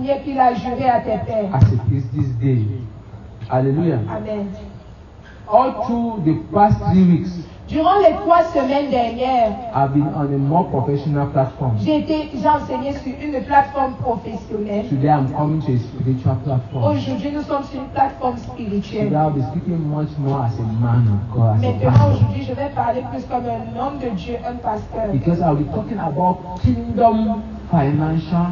premier qu'il a juré à tes pères. as it is this day. Hallelujah. Amen. All through the past 3 weeks, Durant les 3 semaines dernières, I've been on a more professional platform. j'ai enseigné sur une plateforme professionnelle. Today I'm coming to a spiritual platform. Aujourd'hui, nous sommes sur une plateforme spirituelle. Today I'll be speaking much more as a man of God, as a Maintenant, pastor. aujourd'hui, je vais parler plus comme un homme de Dieu, un pasteur. Because I'll be talking about kingdom financial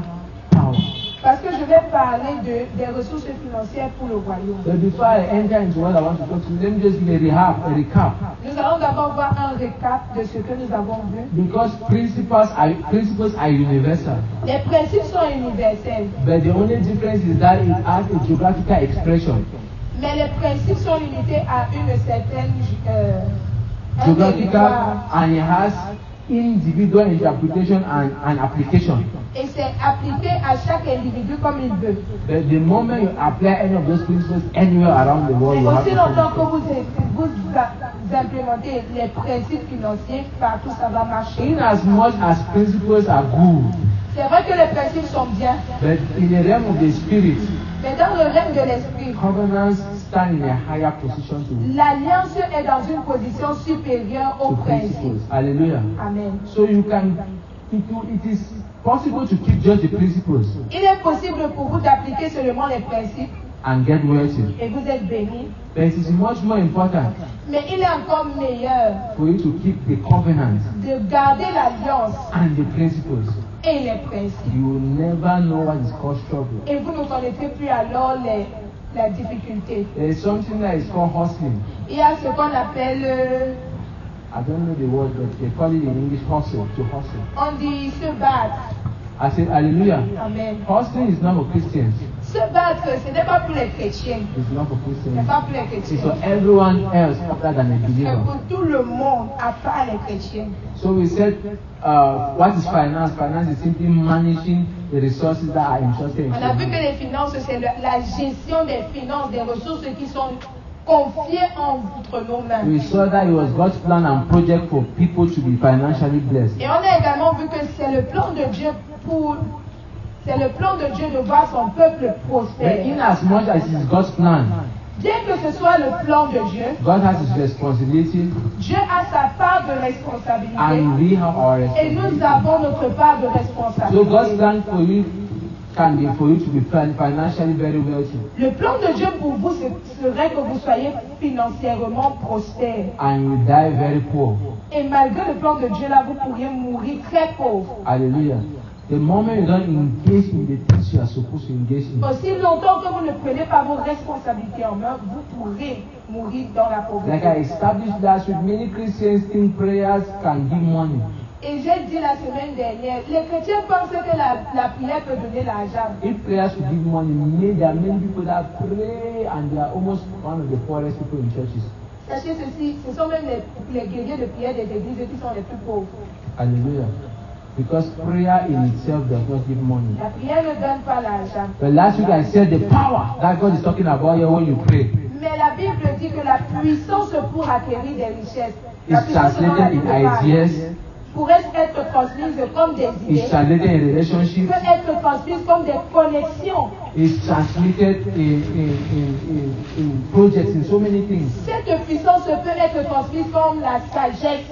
power. Parce que je vais parler des ressources financières pour le royaume. But before I enter into what I want to talk to you, let me just give a recap. Nous allons d'abord voir un récap de ce que nous avons vu. Because principles are universal. Les principes sont universels, But the only difference is that it has a geographical expression. mais les principes sont limités à une certaine un Geographical, territoire. and it has individual interpretation and application. Et c'est appliqué à chaque individu comme il veut. But the moment you apply any of those principles anywhere around the world, Et you have aussi to longtemps que follow. vous implémentez les principes financiers, partout ça va marcher. In as much as principles are good, C'est vrai que les principes sont bien, but in the realm of the spirit, mais dans le règne de l'esprit, covenants stand in a higher position l'alliance est dans une position supérieure aux to principes. principles. Hallelujah. Amen. So you can, it is possible to keep just the principles Il est possible pour vous d'appliquer seulement les principes and get wealthy. et vous êtes bénis, But it is much more important mais il est encore meilleur for you to keep the covenants de garder l'alliance and the principles. et les principes. You will never know what is called struggle. Et vous ne connaîtrez plus alors la difficulté. There is something that is called hustling. Il y a ce qu'on appelle, I don't know the word, but they call it in English hustle, to hustle. on dit se battre. I said, hallelujah. Amen. Hustling is not for Christians. Se battre, ce n'est pas pour les chrétiens. It's not for Ce n'est Christians. pas pour les It's chrétiens. for everyone else other than a C'est believer. pour tout le monde, à part les chrétiens. So we said, what is finance? Finance is simply managing the resources that are entrusted On a vu into que you. les finances, c'est la gestion des finances, des ressources qui sont confiées entre nos mains. We saw that it was God's plan and project for people to be financially blessed. Et on a également vu que c'est le plan de Dieu de voir son peuple But prospère. in as much as it's God's plan, Bien que ce soit le plan de Dieu, God has His responsibility, Dieu a sa part de and responsabilité we have our et nous responsibility. avons notre part de So God's responsabilité. plan for you can be for you to be financially very wealthy, Le plan de Dieu pour vous serait que vous soyez financièrement prospère. and you die very poor. Et malgré le plan de Dieu, là, vous pourriez mourir très pauvre. Hallelujah. The moment you don't engage in the things you are supposed to engage in, Aussi longtemps que vous ne prenez pas vos responsabilités en main, vous pourrez mourir dans la like I pauvreté. established last week, many Christians think prayers can give money. Et j'ai dit la semaine dernière, les chrétiens pensent que la prière peut donner l'argent. If prayers could give money, there are many people that pray and they are almost one of the poorest people in churches. Sachez ceci, ce sont même les guerriers de prière des églises qui sont les plus pauvres. Hallelujah. Because prayer in itself does not give money. La prière ne donne pas l'argent. But last week I said the power that God is talking about here when you pray Mais la Bible dit que la puissance pour acquérir des richesses, la is puissance dans la translated Bible in parle, ideas, pourrait être transmise comme des is idées, translated in peut relationships, être transmise comme des connexions. is transmitted in projects, in so many things, Cette puissance peut être transmise comme la sagesse.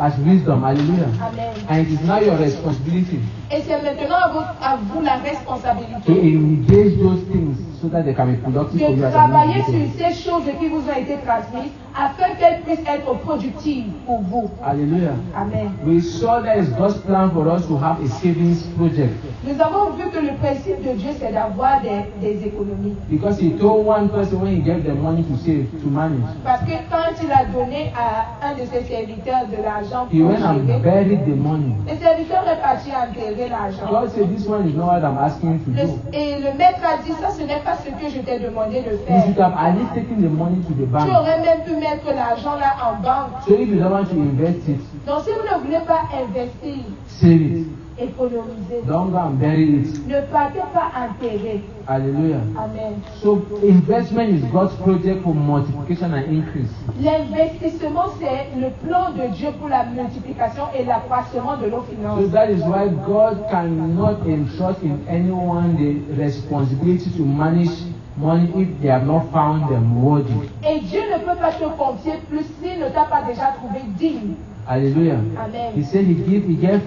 as wisdom. Hallelujah. Amen. And it is now your responsibility Et c'est maintenant à vous la to responsabilité engage those things so that they can be productive for you de as an travailler sur individual. ces choses qui vous ont été transmises afin qu'elles puissent être productives pour vous. Hallelujah. Amen. We saw that it's God's plan for us to have a savings project, Nous avons vu que le principe de Dieu, c'est d'avoir des économies. because He told one person when He gave them money to save, to manage, Parce que quand il a donné à un de ses serviteurs de l'argent He pour went and gérer, buried the money. le serviteur est parti enterrer l'argent. God said, this one is not what I'm asking you to do. Et le maître a dit, ça ce n'est pas ce que je t'ai demandé de You faire. should have at least taken the money to the Tu bank. aurais même pu mettre l'argent là en banque. So if you don't want to invest it, Donc si vous ne voulez pas investir, save it. Économisez. Don't go and bury it. Ne partez pas enterrer. Hallelujah. Amen. So investment is God's project for multiplication and increase. L'investissement, c'est le plan de Dieu pour la multiplication et l'accroissement de nos So finances. that is why God cannot entrust in anyone the responsibility to manage money if they have not found them worthy. Et Dieu ne peut pas te confier plus s'il ne t'a pas déjà trouvé digne. Hallelujah. Amen. He said he gave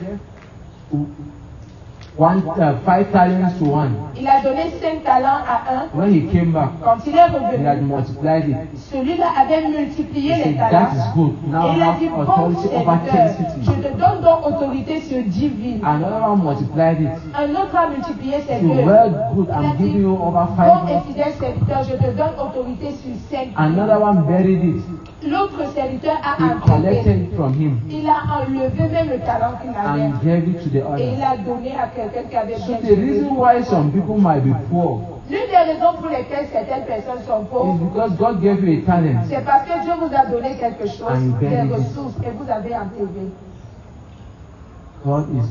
5 talents to one. Il a donné 5 talents à un. When he came back, Quand il est he had revenu, multiplied it. celui-là avait multiplié He les said, talents. that is good. Now Et I il a have dit, bon authority over 10 serviteur, cities. je te donne donc autorité sur 10 villes. Another one multiplied it. Un autre a multiplié ses So deux. well good, Il a I'm dit, giving you over bon et 5. fidèle serviteur, je te donne autorité sur 5 Another one buried it. L'autre serviteur a He enterré. collected it from him Il a enlevé même le talent qu'il avait. and gave it to the Et il other. a donné à quelqu'un qui avait So bien the géré. reason why some people might be poor L'une des raisons pour lesquelles certaines personnes sont is pauvres, because God gave you a talent. c'est parce que Dieu vous a donné quelque chose, And you des buried it. ressources, et vous avez enterré. God is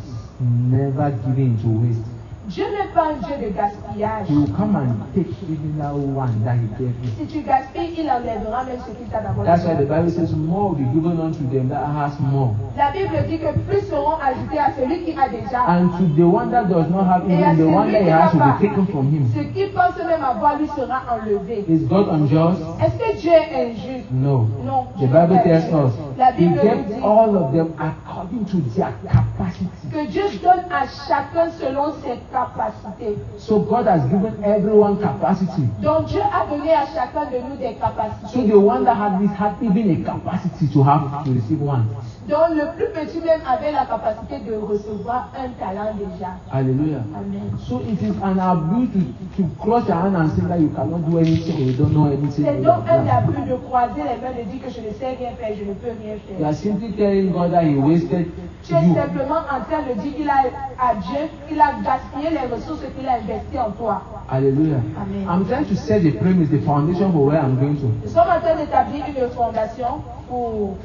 never given to waste. Dieu n'est pas un Dieu de gaspillage. He will come and take even that one that he gave you. Si tu gaspilles, il enlèvera même ce qu'il t'a d'abord That's why the donné. Bible says more will be given unto them that has more. La Bible dit que plus seront ajoutés à celui qui a déjà. And to the one that does not have, Et à even the one celui that qui he n'a has will pas. be taken from him. Ce qui pense même avoir lui sera enlevé. Is God unjust? Est-ce que Dieu est injuste? No. Non. The Bible tells us La He Bible nous gave dit all of them according to their capacity. que Dieu donne à chacun selon ses capacités. So God has given everyone capacity. Donc Dieu a donné à chacun de nous des So capacités. the one that had this had even a capacity to receive one. Donc le plus petit même avait la capacité de recevoir un talent déjà. Hallelujah. Amen. So it is an abuse to cross your hand and say that you cannot do anything or you don't know anything. C'est donc un abus de croiser les mains et de dire que je ne sais rien faire, je ne peux rien You faire. are simply telling God that He wasted Tu es you. simplement en train de dire qu'il a à Dieu, qu'il a gaspillé les ressources qu'il a investies en toi. Hallelujah. Amen. I'm trying to set the premise, the foundation for where I'm going to. Nous sommes en train d'établir une fondation pour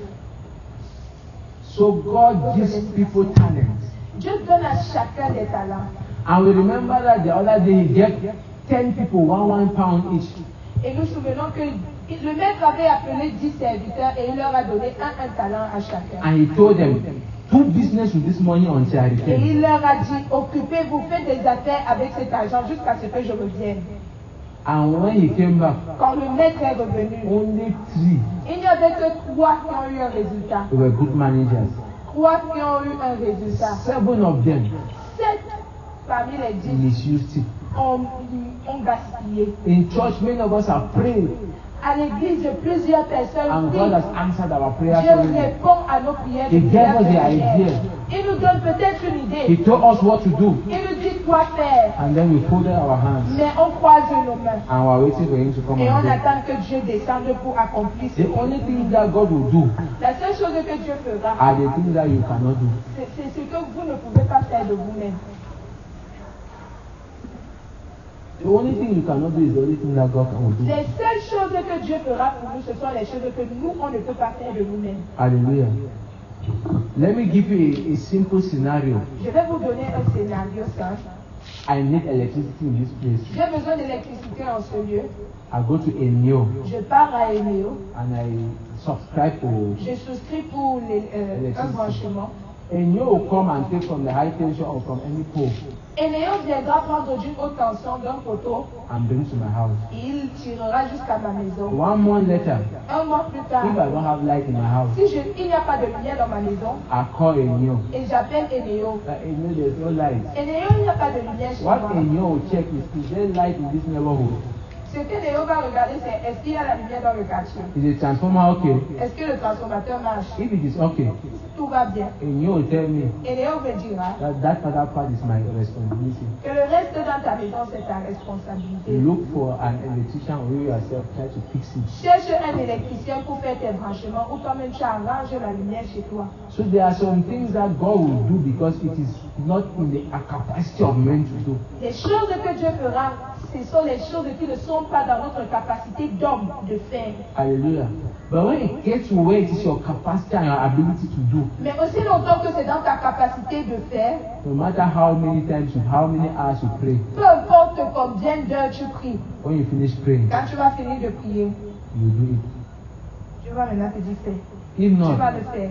So God gives people talents. Dieu donne à chacun des talents. And we remember that the other day He gave 10 people one pound each. Et nous souvenons que le maître avait appelé 10 serviteurs et il leur a donné un talent à chacun. And He told them, do business with this money until I Et return. il leur a dit, occupez-vous, faites des affaires avec cet argent jusqu'à ce que je revienne. And when He came back, Quand le maître est revenu, only 3 il n'y avait que 3 qui ont eu un résultat. were good managers. 3 qui ont eu un résultat. 7 of them 7 parmi les 10 misused it. ont gaspillé. In church, many of us are praying, À l'église, plusieurs personnes and prient. God has answered our prayers Dieu already. répond à nos prières. He gave us the prières. idea. Il nous donne peut-être une idée. He told us what to do, Il nous dit quoi faire. and then we folded our hands Mais on croise nos mains. and we're waiting for Him to come Et on and do. attend que Dieu descende pour accomplir ce The only thing that God will do La seule chose que Dieu fera, are the things that you cannot do. c'est ce que vous ne pouvez pas faire de vous-même. The only thing you cannot do is the only thing that God can do. Les seules choses que Dieu fera pour nous, ce sont les choses que nous, on ne peut pas faire de nous-mêmes. Hallelujah. Let me give you a simple scenario. Je vais vous donner un scénario simple. I need electricity in this place. J'ai besoin d'électricité en ce lieu. I go to Enio Je pars à Eneo. and I subscribe to Je souscris pour un branchement. Enio will come and take from the high tension or from any pole Eneo viendra prendre d'une haute tension d'un poteau. and bring to my house. Il tirera jusqu'à ma maison. 1 month later, Un mois plus tard, if I don't have light in my house, si il n'y a pas de lumière dans ma maison, I call Enio. et j'appelle Eneo. Enio, there's no light. Eneo, il n'y a pas de lumière chez What moi. Enio will check is there light in this neighborhood? Ce que Eneo va regarder, c'est est-ce qu'il y a la lumière dans le quartier? Is the transformer okay? Est-ce que le transformateur marche? If it is okay, Tout va bien. Enio will tell me Eneo me dira that other part is my responsibility. que le reste dans ta maison, c'est ta responsabilité. Look for an electrician or you yourself try to fix it. Cherche un électricien pour faire tes branchements ou toi-même tu arranges la lumière chez toi. So there are some things that God will do because it is not in the capacity of men to do. Les choses que Dieu fera, ce sont les choses qui ne sont pas dans notre capacité d'homme de faire. Hallelujah. But when it gets to where it is your capacity and your ability to do, Mais aussi longtemps que c'est dans ta capacité de faire, no matter how many times, how many hours you pray, peu importe combien d'heures tu pries, when you finish praying, quand tu vas finir de prier, you do it. je vais maintenant te dire fais. If Tu vas not, le faire.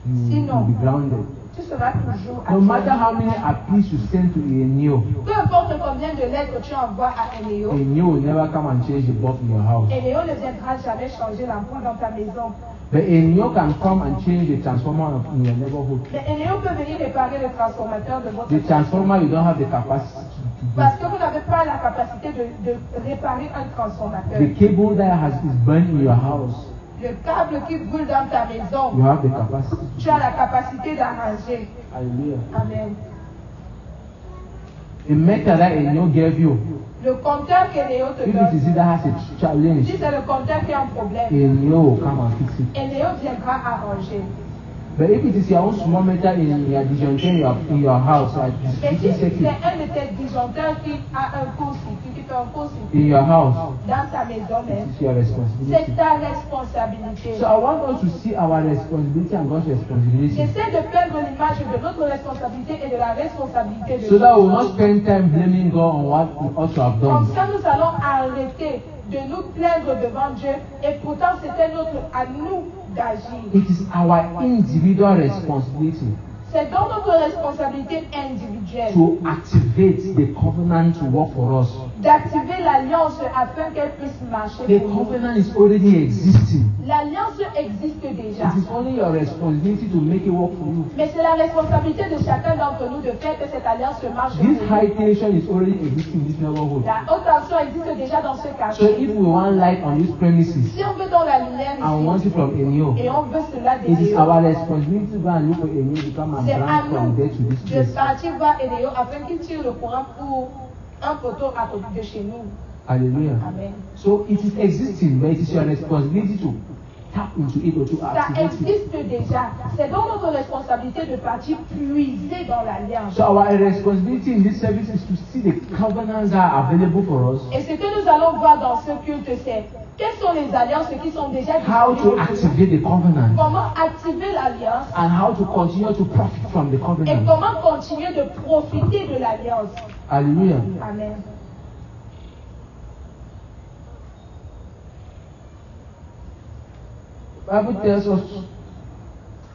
you Sinon, will be grounded. Tu seras toujours No matter attiré. how many appeals you send to Enyo, Peu importe combien de lettres tu envoies à Enéo, Enyo will never come and change the bulb in your house. Enéo ne viendra jamais changer l'ampoule dans ta maison. But Enyo can come and change the transformer in your neighborhood. Mais Enéo peut venir réparer le transformateur de votre The transformer, you don't have the capacity to do. parce que vous n'avez pas la capacité de réparer un transformateur. The cable that is burnt in your house, Le câble qui brûle dans ta you maison, have the capacity. tu as la capacité d'arranger. Hallelujah. Amen. The meter that Enyo gave you, Le compteur qu'Enéo te if it donne, is that has a challenge, si c'est le compteur qui a un problème, Enyo will come and fix it. Enéo viendra arranger. But if it is your own small meter in your disjoncteur in your house, like Et si this c'est circuit un de tes disjoncteurs qui a un court-circuit, qui fait un court-circuit in your house, dans ta maison même, it's your responsibility. c'est ta responsabilité. So I want us to see our responsibility and God's responsibility, J'essaie de perdre l'image de notre responsabilité et de la responsabilité de so that we will Dieu. not spend time blaming God on what we ought to have Comme done. ça, nous allons arrêter de nous plaindre devant Dieu et pourtant c'était à nous d'agir. It is our individual responsibility C'est dans notre responsabilité individuelle to activate the covenant to work for us. d'activer l'alliance afin qu'elle puisse marcher The pour nous. covenant is already existing. L'alliance existe déjà. It is only your responsibility to make it work for you. Mais c'est la responsabilité de chacun d'entre nous de faire que cette alliance marche This pour nous. high tension is already existing in this neighborhood. La haute tension existe déjà dans ce So quartier. if we want light on these premises Si on veut dans la lumière and want ici, it from Enyo, et on veut cela it is d'Eléo, our responsibility to go and look for Enyo to come and c'est à branch from nous there to this de place. partir voir Eléo afin qu'il tire le courant pour un poteau à côté de chez nous. Hallelujah. Amen. So it is existing, but it is your responsibility to tap into it or to Ça activate it. existe déjà. C'est donc notre responsabilité de partir puiser dans l'alliance. So our responsibility in this service is to see the covenants that are available for us, Et ce que nous allons voir dans ce culte, c'est quelles sont les alliances qui sont déjà how to disponibles. activate the covenant, Comment activer l'alliance and how to continue to profit from the et covenant. comment continuer de profiter de l'alliance. Hallelujah. Amen. The Bible tells us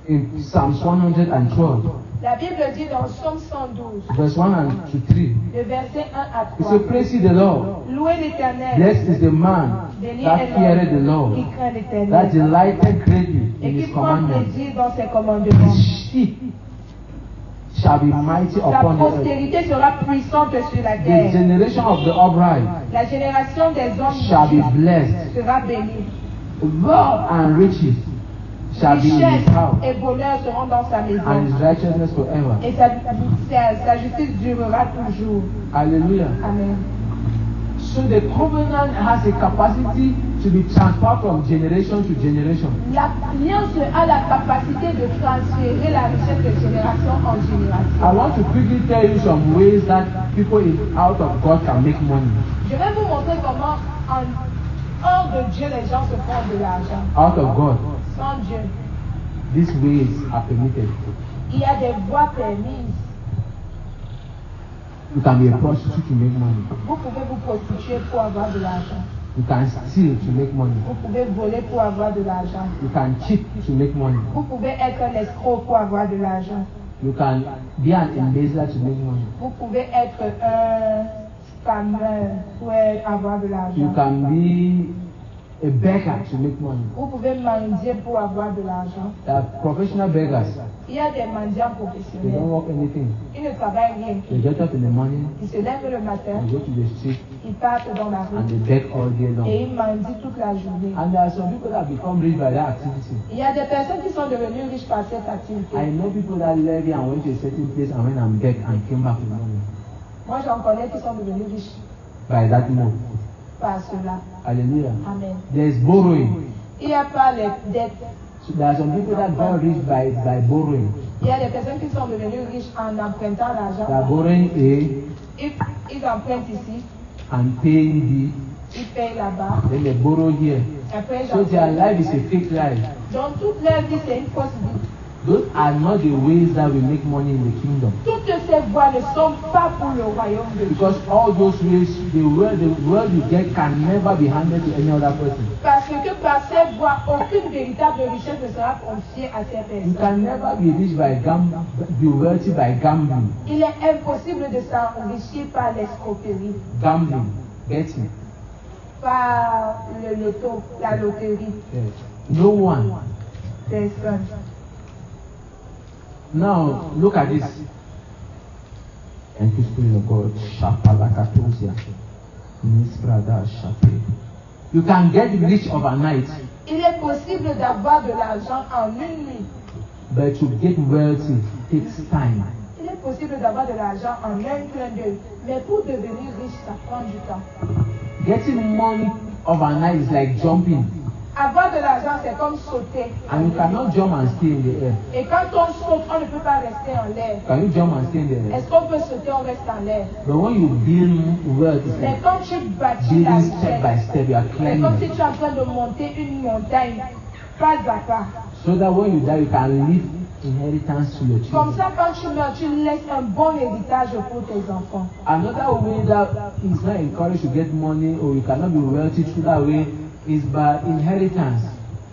in Psalms 112, La Bible dit dans Psaume 112, verse 1 and to 3, le verset 1 à it 3, says, praise ye the Lord. louez l'Éternel, Blessed is the man béni that est feareth the l'homme Lord, qui craint that l'Éternel delighteth greatly et in qui his prend commandments. plaisir dans ses commandements. His sheep shall be mighty Sa upon the earth. postérité sera puissante sur la The terre. generation of the upright La génération des hommes shall be justes blessed. sera bénie. Wealth and riches shall be in his Richesse house, et bonheur seront dans sa and maison. his righteousness forever. Et sa justice durera toujours. Hallelujah. Amen. So the covenant has a capacity to be transferred from generation to generation. L'alliance a la capacité de transférer la richesse de génération en I génération. want to quickly tell you some ways that people out of God can make money. Je vais vous montrer comment hors de Dieu les gens se font de l'argent. Out of God, Sans Dieu, these ways are permitted. il y a des voies permises. You can be a prostitute to make money. Vous pouvez vous prostituer pour avoir de l'argent. You can steal to make money. Vous pouvez voler pour avoir de l'argent. You can cheat to make money. Vous pouvez être un escroc pour avoir de l'argent. You can be an embezzler to make money. Vous pouvez être un scammer pour avoir de You l'argent. can be a beggar to make money. Vous pouvez mendier pour avoir de l'argent. There are professional beggars. Il y a des mendiants They don't professionnels. work anything. Ils ne travaillent rien. They get up in the morning, Ils se lèvent le matin, they go to the street, ils partent dans la and they rue beg all day et long. ils mendient toute la journée. And there are some people that become rich by that activity. Il y a des personnes qui sont devenues riches par cette activité. I know people that left here and went to a certain place and went and begged and came back with money. Moi, j'en connais qui sont devenus riches By that mode. par cela. Hallelujah. Amen. There is borrowing. Il n'y a pas les dettes. So there are some people that got rich by borrowing. Il y a des personnes qui sont devenues riches en empruntant They are l'argent. borrowing A Ils empruntent ici and paying Ils payent là-bas. then they borrow here. Après, So their life is a fake life. dans toute leur vie, c'est une fausse vie. Those are not the ways that we make money in the kingdom. Toutes ces voies ne sont pas pour le royaume de Dieu. Because all those ways, the wealth you get can never be handed to any other person. Parce que par ces voies, aucune véritable richesse ne sera confiée à ces You personnes. can never be rich by be wealthy by gambling. Il est impossible de s'enrichir par l'escroquerie, Gambling, betting. par le loto, la loterie. Yes. No one. Personne. Now look at this. Thank you, Spirit of God. Shapalakatosia. Nisbrada shape. You can get rich overnight, Il est possible d'avoir de l'argent en une nuit. but to get wealthy takes time. Il est possible d'avoir de l'argent en un clin d'œil. Mais pour devenir riche, ça prend du temps. Getting money overnight is like jumping, Avoir de l'argent, c'est comme sauter. and you cannot jump and stay in the air. Et quand on saute, on ne peut pas rester en l'air. Can you jump and stay in the air? Est-ce qu'on peut sauter, on reste en l'air? But when you build wealth, it's Mais like quand tu bâtis la building step by richesse, step. You are c'est comme si climbing, tu es en train de monter une montagne, pas à pas. so that when you die, you can leave inheritance to your Comme children. ça, quand tu meurs, tu laisses un bon héritage pour tes enfants. Another way that is not encouraged to get money, or you cannot be wealthy through that way, is by inheritance.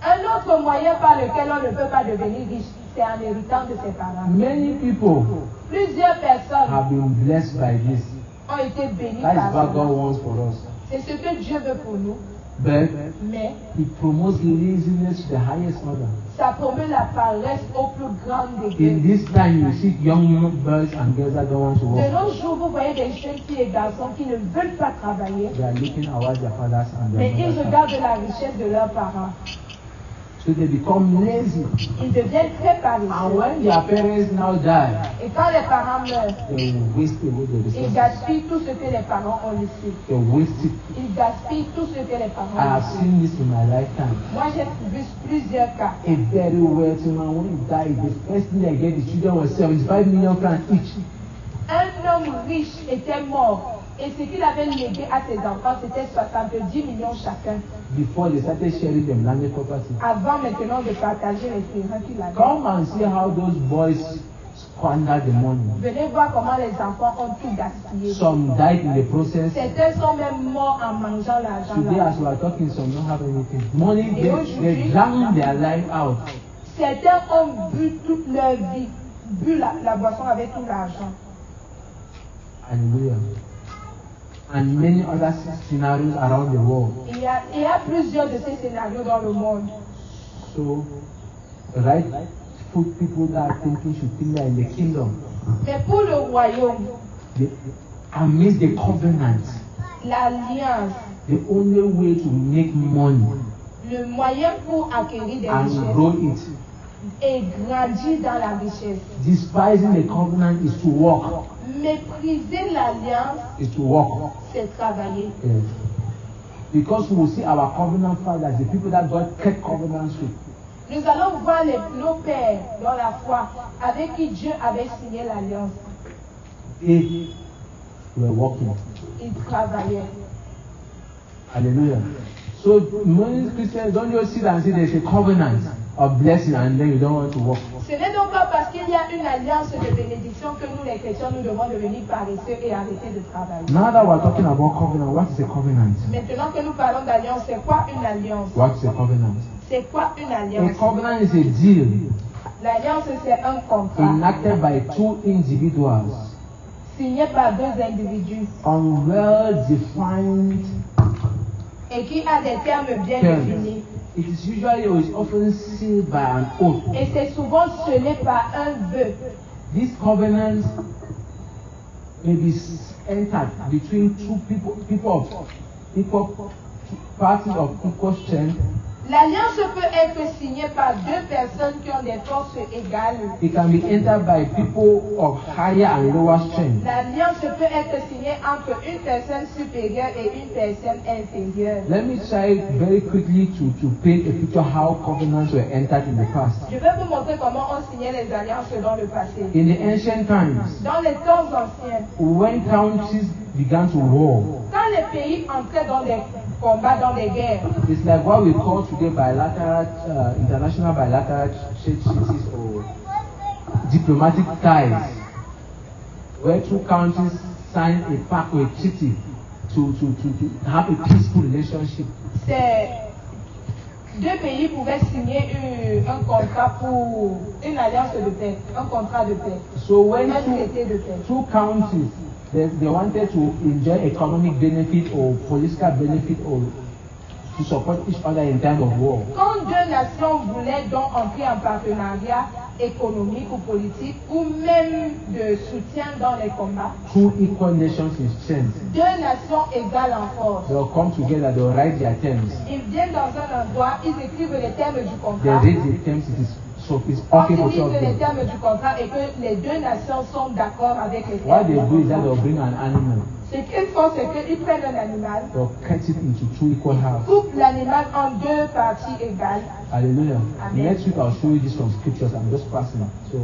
Un autre moyen par lequel on ne peut pas devenir riche, c'est en héritant de ses parents. Many people Plusieurs personnes have been blessed by this. ont été bénies That is par what God ça. wants for us. C'est ce que Dieu veut pour nous. But Mais it promotes laziness to the highest order. ça promeut la paresse au plus grand In degré. this time, you see young boys and girls that don't want to De work. nos jours, vous voyez des jeunes filles et garçons qui ne veulent pas travailler, They are looking towards their fathers and mais their ils mothers. regardent la richesse de leurs parents. So they become lazy. Ils deviennent très And paresseux. when their parents now die, Et quand les parents meurent, they will waste away the ils resources. gaspillent tout ce que les parents ont laissé. They waste it. Ils gaspillent tout ce que les parents I ont have laissé. seen this in my lifetime. Moi, j'ai vu plusieurs cas. A very wealthy man, when he died, the first thing they get, the children were 75 million francs each. Un homme riche était mort. Et ce qu'il avait légué à ses enfants, c'était 70 millions chacun. Before they started sharing the landed property. Avant maintenant de partager les terrains qu'il avait. Come and see how those boys squander the money. Venez voir comment les enfants ont tout gaspillé. Some died in the process. Certains sont même morts en mangeant l'argent. Today, là. as we are talking, some don't have anything. Money, Et they aujourd'hui, drown their life out. Certains ont bu toute leur vie, bu la boisson avec tout l'argent. Hallelujah. And many other scenarios around the world. Il y a plusieurs de ces scénarios dans le monde. So, rightful people that are thinking should think that in the kingdom, Mais pour le royaume, they, amidst the covenant, l'alliance, the only way to make money le moyen pour acquérir des and richesses grow it, et grandir dans la richesse. despising the covenant is to work. Mépriser l'alliance, Is to work. c'est travailler. Yes. Because we will see our covenant fathers, the people that God kept covenants with. Nous allons voir nos pères dans la foi avec qui Dieu avait signé l'alliance. They were working. Ils travaillaient. Hallelujah. So many Christians don't just sit and say there's a covenant of blessing and then you don't want to work. Ce n'est donc pas parce qu'il y a une alliance de bénédiction que nous, les chrétiens, nous devons devenir paresseux et arrêter de travailler. Now that we're talking about covenant, what is a covenant? Maintenant que nous parlons d'alliance, c'est quoi une alliance? What is a covenant? C'est quoi une A alliance? covenant is a deal L'alliance, c'est un contrat enacted by two individuals signé par deux individus on well-defined et qui a des termes bien terms. définis. It is usually or is often sealed by an oath. Et c'est souvent scellé par un vœu. This covenant may be entered between two people of equal parties of equal strength. L'alliance peut être signée par deux personnes qui ont des forces égales. It can be entered by people of higher and lower strength. L'alliance peut être signée entre une personne supérieure et une personne inférieure. Let me try very quickly to paint a picture how covenants were entered in the past. Je vais vous montrer comment on signait les alliances dans le passé. In the ancient times, Dans les temps anciens, when countries began to war, quand les pays entraient dans des combats, dans des guerres, it's like what we call today bilateral, international bilateral treaties or diplomatic ties, where two countries sign a pact or a treaty to have a peaceful relationship. c'est deux pays pouvaient signer un contrat pour une alliance de paix, un contrat de paix, So when un traité de paix. two countries they wanted to enjoy economic benefit or political benefit or to support each other in time of war, Quand deux nations voulaient donc entrer en partenariat économique ou politique, ou même de soutien dans les combats, two equal nations in strength, deux nations égales en force, they'll come together, they'll write their terms. ils viennent dans un endroit, ils écrivent les termes du They contrat, read the terms, it's quand okay ils for two of lisent les them. termes du contrat et que les deux nations sont d'accord avec les What termes they du do is that contrat, they'll bring an animal, ce qu'ils font, c'est qu'ils prennent un animal, they'll cut it into two equal halves. coupent l'animal en deux parties égales. Hallelujah. Amen. Next week I'll show you this from scriptures. I'm just passing it, so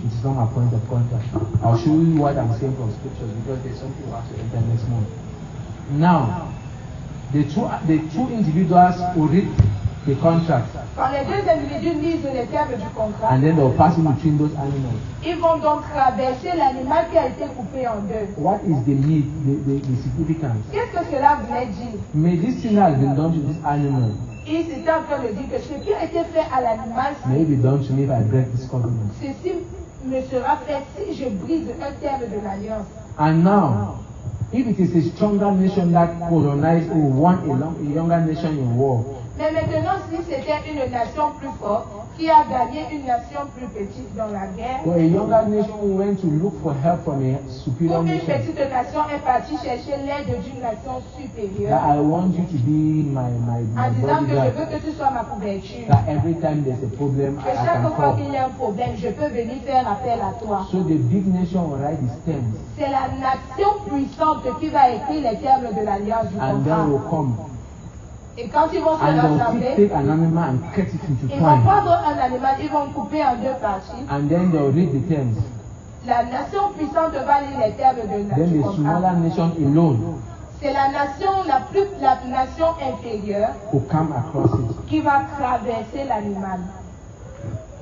it's not my point of contact. I'll show you what I'm saying from scriptures because there's something we have to enter next month. Now, the two individuals will read the contract Quand les deux individus lisent les termes du contrat, and then they'll pass it between those animals. ils vont donc traverser l'animal qui a été coupé en deux. What is the need, the significance? Qu'est-ce que cela voulait dire? May this thing has been done to this animal, Il s'était en train de dire que ce qui a été fait à l'animal, may it be done to me if I break this covenant. ceci me sera fait si je brise un terme de l'alliance. And now, if it is a stronger nation that colonized or won a younger nation in war, Mais maintenant, si c'était une nation plus forte qui a gagné une nation plus petite dans la guerre, or a younger nation went to look for help from a ou superior une nation, petite nation est partie chercher l'aide d'une nation that supérieure I want you to be my en disant que je bodyguard, veux que tu sois ma couverture. that every time there's a problem, Que I chaque can fois call. qu'il y a un problème, je peux venir faire appel à toi. So the big nation will write its terms, C'est la nation puissante qui va écrire les termes de l'alliance du and then contrat. will come, Et quand ils vont se and they'll rassembler, take an animal and cut it into ils vont twine, prendre un animal, ils vont couper en deux parties. and then they'll read the terms. La nation puissante va lire les termes Then du the contrat. smaller nation alone C'est la nation inférieure will come across it. qui va traverser l'animal.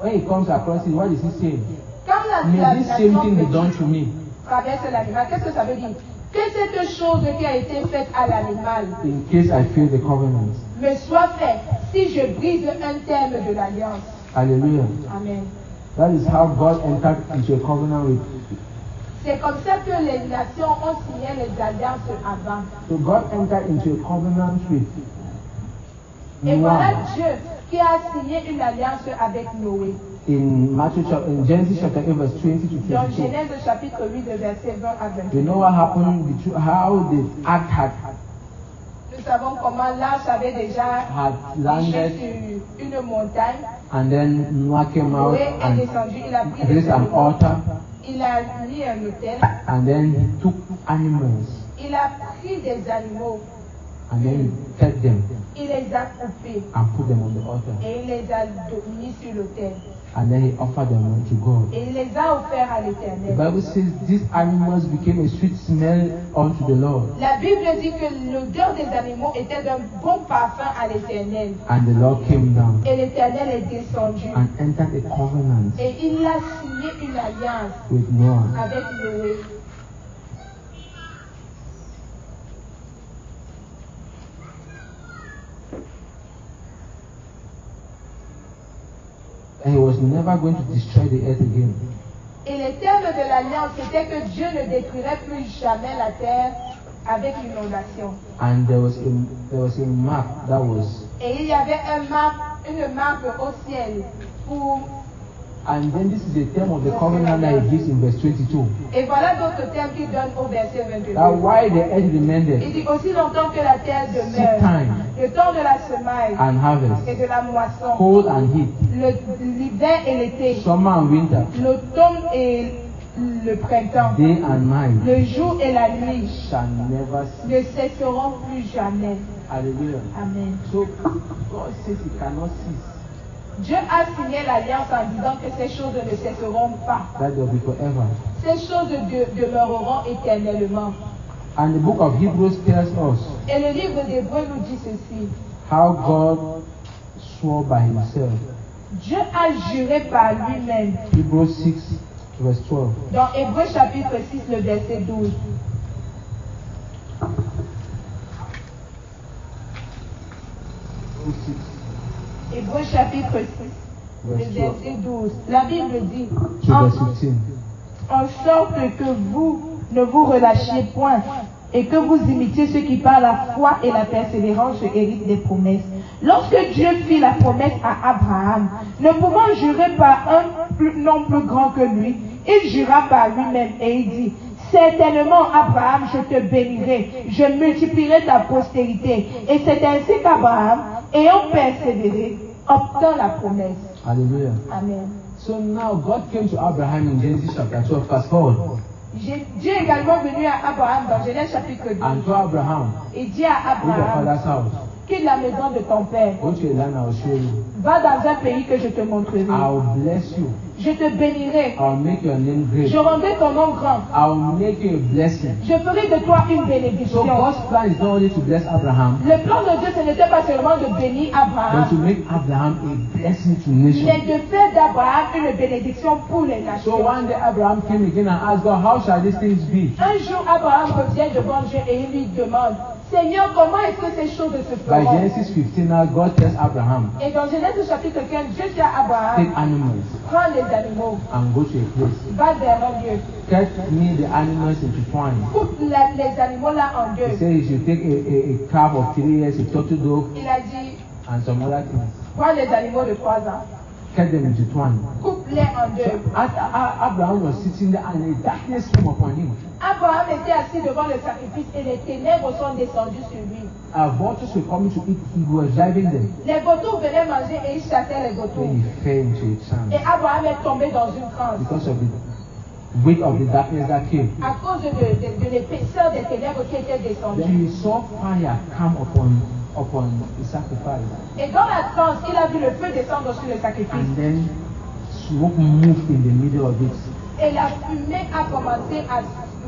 When he comes across it, what is he saying? Quand la May this same nation thing be done petite to me traverse l'animal, qu'est-ce que ça veut dire? Que cette chose qui a été faite à l'animal in case I fail the covenant. me soit faite si je brise un terme de l'alliance. Hallelujah. Amen. That is how God entered into a covenant with. C'est comme ça que les nations ont signé les alliances avant. So God entered into a covenant with Et voilà Noah Dieu qui a signé une alliance avec Noé. in Genesis chapter 8 verse 20 to Dans 22. Genèse chapitre 8, de verset 20 à 22. You know what happened? How the ark had Nous savons comment l'arche avait déjà marché landed, sur une montagne. and then Noah came out Noé est and descendu, il a pris raised des an animaux. altar, Il a mis un autel. and then he took animals Il a pris des animaux. and then he cut them Il les a coupés. and put them on the altar, Et il les a mis sur l'autel. and then he offered them to God. Et il les a offerts à The l'Éternel. Bible says these animals became a sweet smell unto the Lord, La Bible dit que l'odeur des animaux était d'un bon parfum à l'Éternel. and the Lord came down Et l'Éternel est descendu. and entered a covenant Et il a signé une alliance with Noah. avec Noé. And he was never going to destroy the earth again. Et les termes de l'alliance, c'était que Dieu ne détruirait plus jamais la terre avec l'inondation. And there was a map that was, Et il y avait une marque au ciel pour... and then this is the term of the covenant that he gives in verse 22. Et voilà d'autres termes qu'il donne au verset 22. That while the earth Il remained, dit aussi longtemps que la terre demeure, le temps de la semaille and harvest, et de la moisson, cold and heat, l'hiver et l'été, summer and winter, l'automne et le printemps, day and night, le jour et la nuit shall never cease. ne cesseront plus jamais. Hallelujah. Amen. So God says he cannot cease. Dieu a signé l'alliance en disant que ces choses ne cesseront pas. That will be forever. Ces choses demeureront éternellement. And the book of Hebrews tells us Et le livre d'Hébreux nous dit ceci. how God swore by himself. Dieu a juré par lui-même. Hebrews 6, verse 12. Dans Hébreux chapitre 6, le verset 12. Hébreux chapitre 6, le verset 12. La Bible dit, en sorte que vous ne vous relâchiez point et que vous imitiez ceux qui par la foi et la persévérance héritent des promesses. Lorsque Dieu fit la promesse à Abraham, ne pouvant jurer par un nom plus grand que lui, il jura par lui-même et il dit, certainement Abraham, je te bénirai, je multiplierai ta postérité. Et c'est ainsi qu'Abraham, ayant persévéré, obtint la promesse. Hallelujah. Amen. So now God came to Abraham in Genesis chapter 12, verse 4. Dieu est également venu à Abraham dans Genèse chapitre 2. And to Abraham, Et dit à in your Abraham, father's house, quitte la maison de ton père, go to a land I will show you. va dans un pays que je te montrerai. I'll bless you. Je te bénirai. I'll make your name great. Je rendrai ton nom grand. I'll make you a blessing. Je ferai de toi une So bénédiction. God's plan is not only to bless Abraham, Le plan de Dieu, ce n'était pas seulement de bénir but to Abraham, make Abraham a blessing to nations. mais de faire d'Abraham une bénédiction pour les So nations. one day Abraham came again and asked God, how shall these things be? Un jour, Abraham revient devant Dieu et il lui demande, Seigneur, comment est-ce que ces choses se By feront? Genesis 15 now, God tells Abraham, Et dans Genèse chapitre 15, Dieu dit à take Abraham, animals prends les animaux, and go to a place. va vers un lieu, Cut me the animals into twine. coupe les animaux là en He deux. said he should take a calf of 3 years, a turtle dove, Il a dit, and some other things. prends les animaux de 3 ans, Cut them into twine. coupe-les en So deux. after Abraham was sitting there and a darkness came upon him. Abraham était assis devant le sacrifice et les ténèbres sont descendues sur lui. Vultures were coming to eat. He was driving them. Les vautours venaient manger et il chassaient les vautours. Then he fell into a trance Et Abraham est tombé dans une transe because of the weight of the darkness that came. à cause de l'épaisseur des ténèbres qui étaient descendues. Then he saw fire come upon the sacrifice, Et dans la transe, il a vu le feu descendre sur le sacrifice. and then smoke moved in the middle of it. Et la fumée a commencé à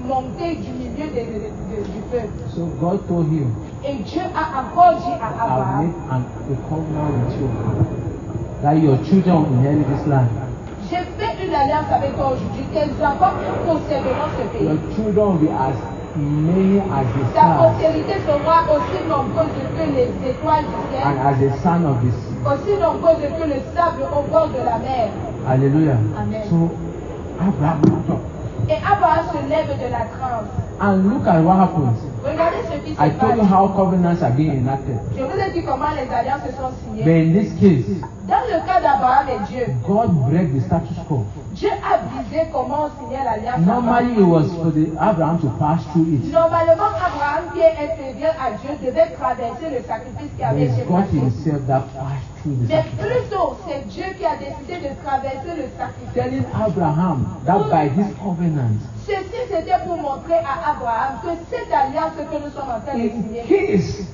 monter du milieu du feu. So God told him, Et Dieu a encore dit à I'll Abraham, make a covenant with you that your children will inherit this land. j'ai fait une alliance avec toi aujourd'hui, tes enfants posséderont ce pays. Your children will be as many as the Ta stars postérité sera aussi nombreuse que les étoiles du ciel, and as the sand of the sea. aussi nombreuse que le sable au bord de la mer. Hallelujah. Amen. So Abraham looked up. Et Abraham se lève de la transe. And look at what happens. Regardez ce qui se I told you passe. how covenants are being enacted. Je vous ai dit comment les alliances se sont But signées. in this case, Dans le cas d'Abraham et Dieu, God break the status quo. Dieu a brisé comment on signait l'alliance. Normally, it was for Abraham to pass through it. Normalement, Abraham, qui est inférieur à Dieu, devait traverser le sacrifice qui But avait it's été God passé. himself that passed through the Mais sacrifice. plutôt, c'est Dieu qui a décidé de traverser le sacrifice. Telling Abraham that by this covenant, Ceci, c'était pour montrer à Abraham que cette alliance que nous sommes en train de in signer, case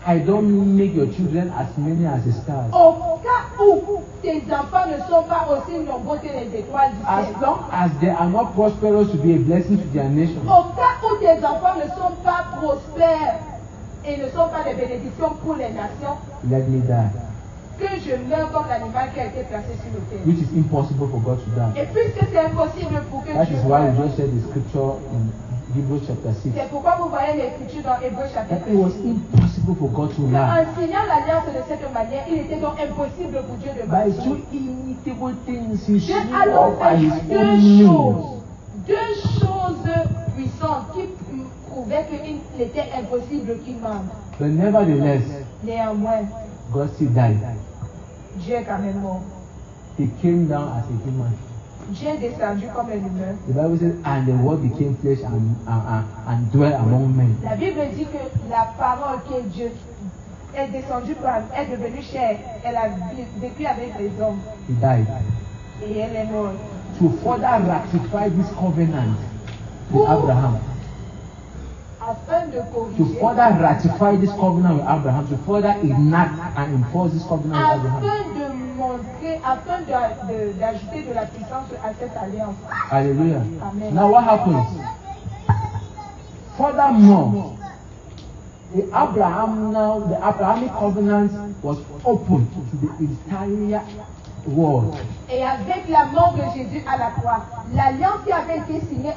I don't make your children as many as the stars, au cas où tes enfants ne sont pas aussi nombreux que les étoiles du as ciel, long as they are not prosperous to be a blessing to their nation, au cas où tes enfants ne sont pas prospères et ne sont pas des bénédictions pour les nations, let me die. que je meurs comme l'animal qui a été placé sur l'autel. Which is impossible for God to die. Et puisque c'est impossible pour que That Dieu is why we meure, just said the scripture in Hebrews chapter 6. c'est pourquoi vous voyez l'écriture dans Hébreux That chapitre it was 6. impossible for God to lie. En signant l'alliance de cette manière, il était donc impossible pour Dieu de By mentir. two immutable things, he Dieu showed a donc up by fait his own means. deux choses puissantes qui prouvaient qu'il était impossible qu'il mente. But nevertheless, Néanmoins, God still died. Dieu est quand même mort. He came down as a human. Dieu est descendu comme un humain. The Bible says, and the word became flesh and dwelt among men. La Bible dit que la parole qui est Dieu est descendue, est devenue chair. Elle a vécu avec les hommes He died. et elle est morte. To further ratify this covenant with Abraham. Afin de To corriger, further ratify this covenant with Abraham. To further enact and enforce this covenant with Abraham. afin de montrer, afin d'ajouter de la puissance à cette alliance. Hallelujah. Amen. Now what happens? Furthermore, the Abrahamic covenant was open to the entire world. Et avec la mort de Jésus à la croix, l'alliance qui avait été signée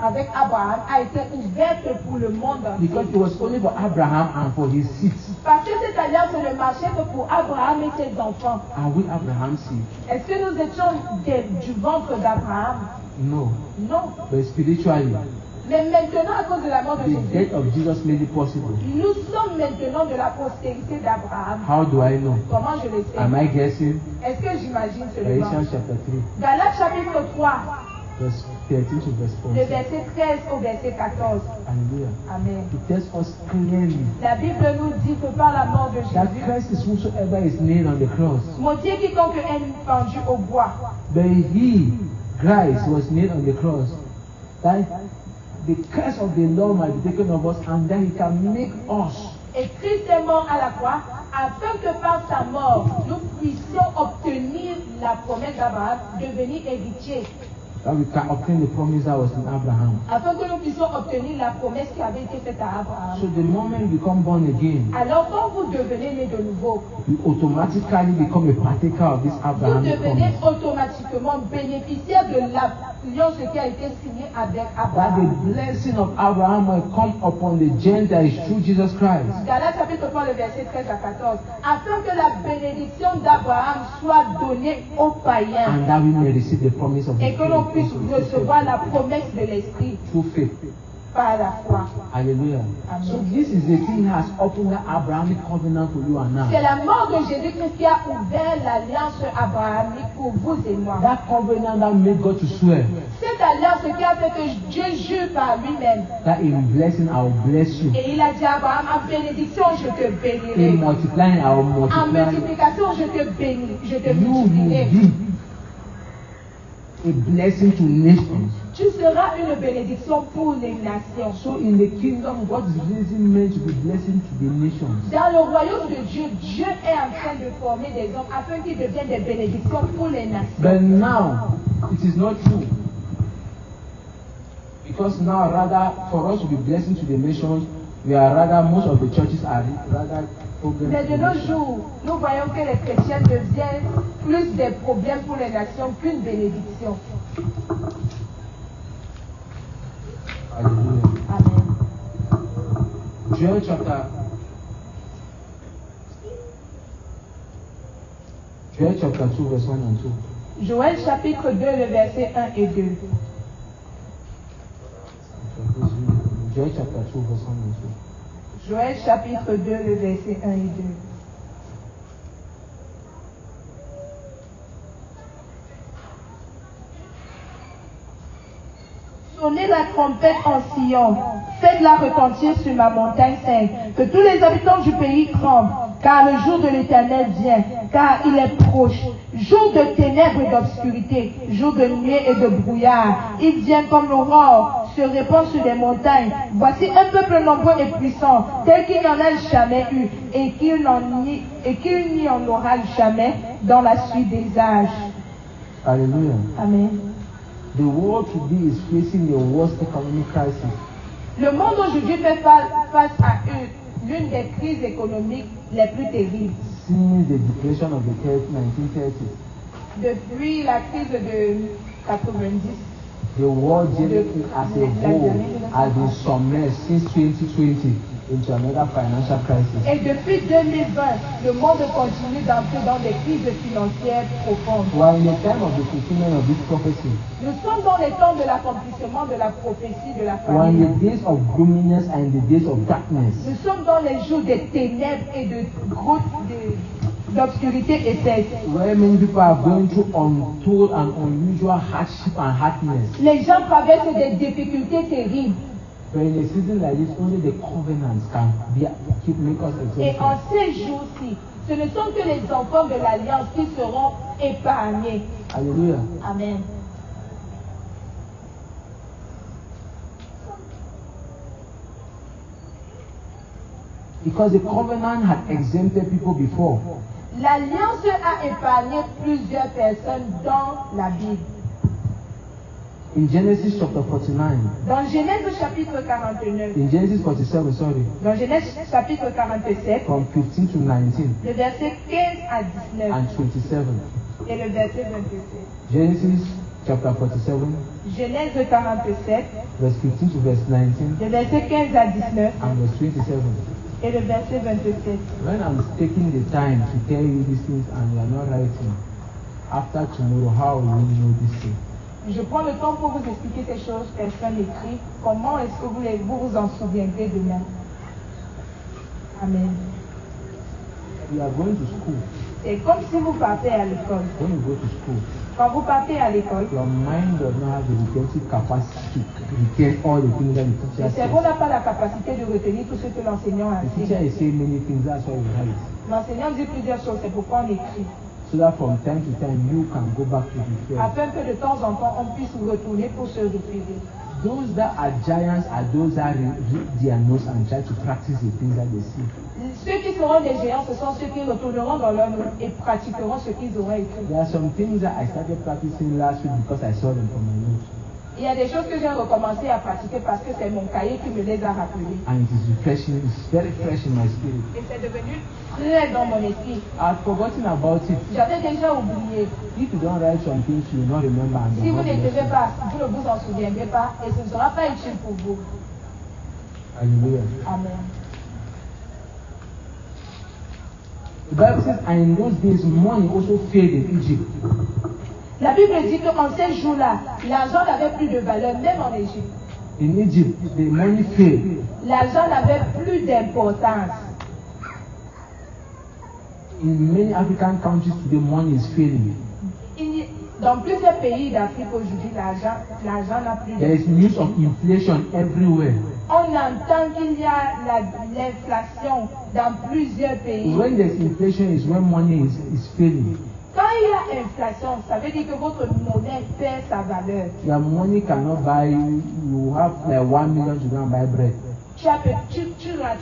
avec Abraham a été ouverte pour le monde entier. Because it was only for Abraham and for his seed. Parce que cette alliance ne marchait que pour Abraham et ses enfants. Are we Abraham's seed? Est-ce que nous étions du ventre d'Abraham? No. Non. But spiritually, Mais maintenant, à cause de la mort de the Jésus, death of Jesus made it possible. nous sommes maintenant de la postérité d'Abraham. How do I know? Comment je le sais? Am I guessing? Est-ce que j'imagine seulement? Galatians chapter 3, Galates chapitre 3, verse 13 to verse le 14. verset 13 au verset 14. Hallelujah. Amen. It tells us clearly La Bible nous dit que par la mort de that Jésus, Christ is whosoever is nailed on the cross. mon Dieu quiconque est pendu au bois. But he, Christ, was nailed on the cross. That the curse of the law might be taken of us, and then he can make us. Et Christ est mort à la croix afin que par sa mort, nous puissions obtenir la promesse d'Abraham, devenir héritiers. That we can obtain the promise that was in Abraham. Afin que nous puissions obtenir la promesse qui avait été faite à Abraham. So the moment you become born again, Alors quand vous devenez né de nouveau, you automatically become a partaker of this vous Abrahamic devenez promise. automatiquement bénéficiaire de l'alliance qui a été signée avec That Abraham. the blessing of Abraham will come upon the Gentiles through Jesus Christ. Galates chapitre 3, le verset 13 à 14. Afin que la bénédiction d'Abraham soit donnée aux païens And that we may receive the promise of the et que l'on puisse Spirit recevoir la promesse de l'Esprit through faith. par la foi. Hallelujah. Amen. So this is the thing that has opened the Abrahamic covenant for you and C'est I. la mort de Jésus-Christ qui a ouvert l'alliance abrahamique pour vous et moi. That covenant that made God to swear Cette alliance qui a fait que Dieu jure par lui-même. that in blessing I will bless you. Et il a dit à Abraham, en bénédiction, je te In bénirai. multiplying I will En multiply. multiplication, je te bénis, je te You will multiplierai. be a blessing to nations. Tu seras une bénédiction pour les nations. So in the kingdom, God is raising men to be blessing to the nations. Dans le royaume de Dieu, Dieu est en train de former des hommes afin qu'ils deviennent des bénédictions pour les nations. But now, it is not true. Because now, rather, for us to be blessing to the nations, we are rather, most of the churches are rather Mais de nos jours, nous voyons que les chrétiens deviennent plus des problèmes pour les nations qu'une bénédiction. Hallelujah. Amen. Joel chapter 2, verse 1 and 2. Joël chapitre 2, le verset 1 et 2. Joel chapter 2, verse 1 and 2. Joël chapitre 2, le verset 1 et 2. Sonnez la trompette en Sion, faites-la retentir sur ma montagne sainte, que tous les habitants du pays tremblent, car le jour de l'Éternel vient, car il est proche. Jour de ténèbres et d'obscurité, jour de nuée et de brouillard, il vient comme l'aurore, se répand sur les montagnes. Voici un peuple nombreux et puissant, tel qu'il n'y en a jamais eu, et qu'il n'y en aura jamais dans la suite des âges. Hallelujah. Amen. The world today is facing the worst economic crisis. Le monde aujourd'hui fait face à l'une des crises économiques les plus terribles. Since the depression of the 1930s, Depuis la crise de 90, the world generally as a whole has been submerged since 2020 into another financial crisis. et depuis 2020, le monde continue d'entrer dans des crises financières profondes. We are in the time of the fulfillment of this prophecy. Nous sommes dans les temps de l'accomplissement de la prophétie de la We are in famille. the days of gloominess and the days of darkness. Nous sommes dans les jours des ténèbres et d'obscurité épaisse. Where many people are going through untold and unusual hardship and hardness. Les gens traversent des difficultés terribles. But in a season like this, only the covenants can make us Et exempted. en ces jours-ci, ce ne sont que les enfants de l'Alliance qui seront épargnés. Hallelujah. Amen. Because the covenant had exempted people before. L'Alliance a épargné plusieurs personnes dans la Bible. In Genesis chapter 49. Dans Genèse chapitre 49. In Genesis 47, sorry. Dans Genèse chapitre 47. From 15 to 19. Le verset 15 à 19. And 27. Et le verset 27. Genesis chapter 47. Genèse 47. Verse 15 to verse 19. Le verset 15 à 19. And verse 27. Et le verset 27. When I'm taking the time to tell you these things and you are not writing, after tomorrow, how will you know this thing? Je prends le temps pour vous expliquer ces choses, personne n'écrit. Comment est-ce que vous vous en souviendrez demain? Amen. You are going to school. C'est comme si vous partez à l'école. When you go to school, quand vous partez à l'école, your mind does not have the retentive capacity to retain all the things that the teacher le cerveau n'a pas la capacité de retenir tout ce que l'enseignant a The dit. teacher is saying many things, that's why you write. L'enseignant dit plusieurs choses, c'est pourquoi on écrit. So that from time to time you can go back to the field. Afin que de temps en temps on puisse retourner pour se référer. Those that are giants are those that read their notes and try to practice the things that they see. Ceux qui seront des géants, ce sont ceux qui retourneront dans leur notes et pratiqueront ce qu'ils auront écrit. There are some things that I started practicing last week because I saw them from my notes. Il y a des choses que j'ai recommencé à pratiquer parce que c'est mon cahier qui me les a rappelées. And it is refreshing, it's very fresh in my spirit. Et c'est devenu très dans mon esprit. I've forgotten about it. J'avais déjà oublié. If you don't write some things, you will not remember. And Si vous n'écrivez pas, vous ne vous en souviendrez pas et ce ne sera pas utile pour vous. Hallelujah. Amen. The Bible says, and in those days, money also failed in Egypt. La Bible dit qu'en ces jours-là, l'argent n'avait plus de valeur, même en Égypte. In Egypt, the money failed. L'argent n'avait plus d'importance. In many African countries today, money is failing. Dans plusieurs pays d'Afrique aujourd'hui, l'argent n'a plus There is news of inflation everywhere. On entend qu'il y a l'inflation dans plusieurs pays. When there's inflation is when money is failing. Quand il y a inflation, ça veut dire que votre monnaie perd sa valeur. Your money cannot buy, you have like 1 million to go and buy bread. Tu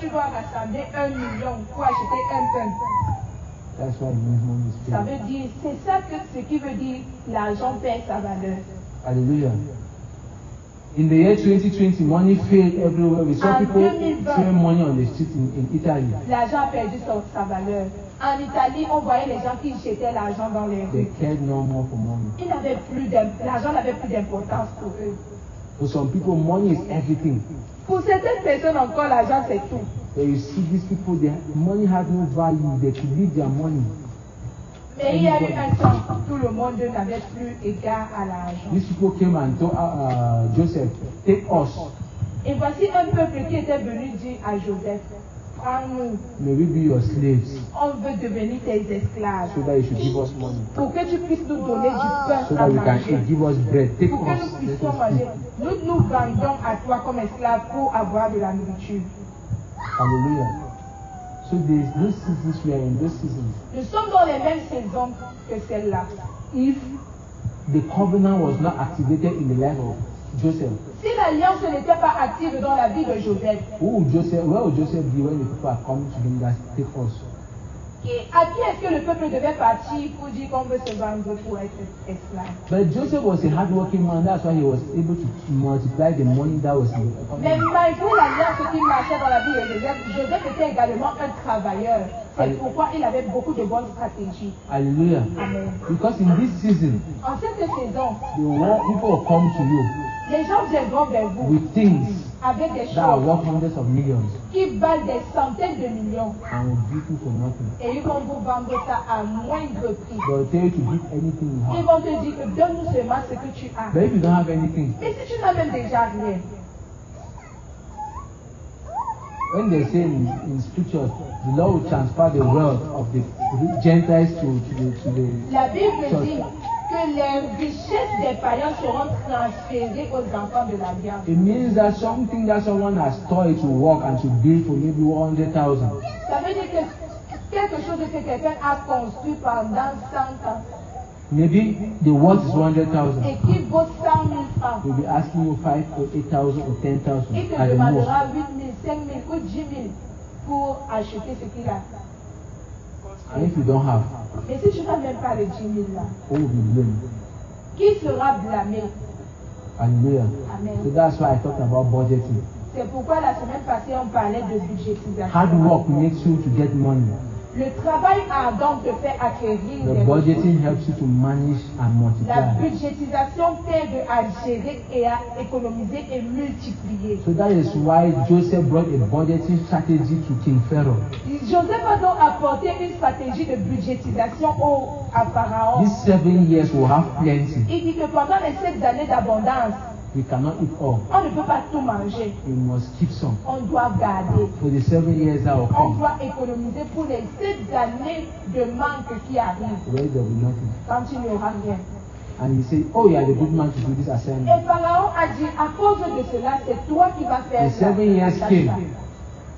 dois rassembler 1 million pour acheter un pain. That's why it means money is Ça failing. veut dire, c'est ça ce qui veut dire l'argent perd sa valeur. Hallelujah. In the year 2020, money failed everywhere. We saw people throwing money on the street in Italy. L'argent a perdu sa valeur. En Italie, on voyait les gens qui jetaient l'argent dans les They rues. cared no more for money. L'argent n'avait plus d'importance pour eux. For some people, money is everything. Pour certaines personnes encore, l'argent c'est tout. But you see these people, their money has no value. They could leave their money. Mais il y a eu un temps où tout le monde n'avait plus égard à l'argent. These people came and told Joseph, take us. Et voici un peuple qui était venu dire à Joseph, prends-nous, May we be your slaves, on veut devenir tes esclaves. so that you should give us money. Pour que tu puisses nous donner du pain So à that we can manger. give us bread. Take Pour que us. nous Let puissions us manger. eat. Nous nous vendons à toi comme esclaves pour avoir de la nourriture. Hallelujah. So there's those seasons we are in, those seasons. Nous sommes dans les mêmes saisons que celle-là. If the covenant was not activated in the life of Joseph, Si l'alliance n'était pas active dans la vie de Joseph, where would Joseph be when the people are coming to him that take us? à qui est-ce que le peuple devait partir pour dire qu'on veut se vendre pour être esclave? But Joseph was a hardworking man, that's why he was able to multiply the money that was in the Mais economy. malgré l'alliance qui marchait dans la vie de Joseph, Joseph était également un travailleur. C'est pourquoi il avait beaucoup de bonnes stratégies. Hallelujah. Amen. Because in this season, En cette saison, people will come to you les gens viendront vers vous with things avec des that are choses worth hundreds of millions qui valent des centaines de millions and will give you for nothing. et ils vont vous vendre ça à moindre prix. They will tell you to give anything you Ils have. vont te dire que donne-nous seulement ce que tu as. But if you don't have anything, Mais si tu n'as même déjà rien, when they say in scriptures, the Lord will transfer the wealth of the Gentiles to the la Bible church. dit que les richesses des païens seront transférées aux enfants de l'Alliance. It means that something that someone has stored to work and to build for maybe 100,000. Ça veut dire que quelque chose que quelqu'un a construit pendant 100 ans Maybe the worth is 100,000. et qui vaut 100 000 francs. We'll be asking you 5 or 8,000 or 10,000 Il te at the most. demandera 8 000, 5 000 ou 10 000 pour acheter ce qu'il a. And if you don't have, Mais si tu n'as même pas les 10 000 là, who will be blamed? qui sera blâmé? Hallelujah. Amen. So that's why I talked about budgeting. C'est pourquoi la semaine passée, on parlait de budgétisation. Hard work makes you to get money. Le travail ardent te fait acquérir The des budgeting ressources. helps you to manage and La multiply. budgétisation t'aide à gérer et à économiser et multiplier. So that is why Joseph brought a budgeting strategy to King Pharaoh. Joseph a donc apporté une stratégie de budgétisation à Pharaon. These 7 years will have plenty. Il dit que pendant les 7 années d'abondance, We cannot eat all. on ne peut pas tout manger. We must keep some. On doit garder. For the 7 years that will On come, doit économiser pour les 7 années de manque qui arrivent. where there will be nothing. Quand il n'y aura rien. And he said, oh, you are the good man to do this Et assignment. Pharaon a dit, à cause de cela, c'est toi qui vas faire The 7 years la came. tâche.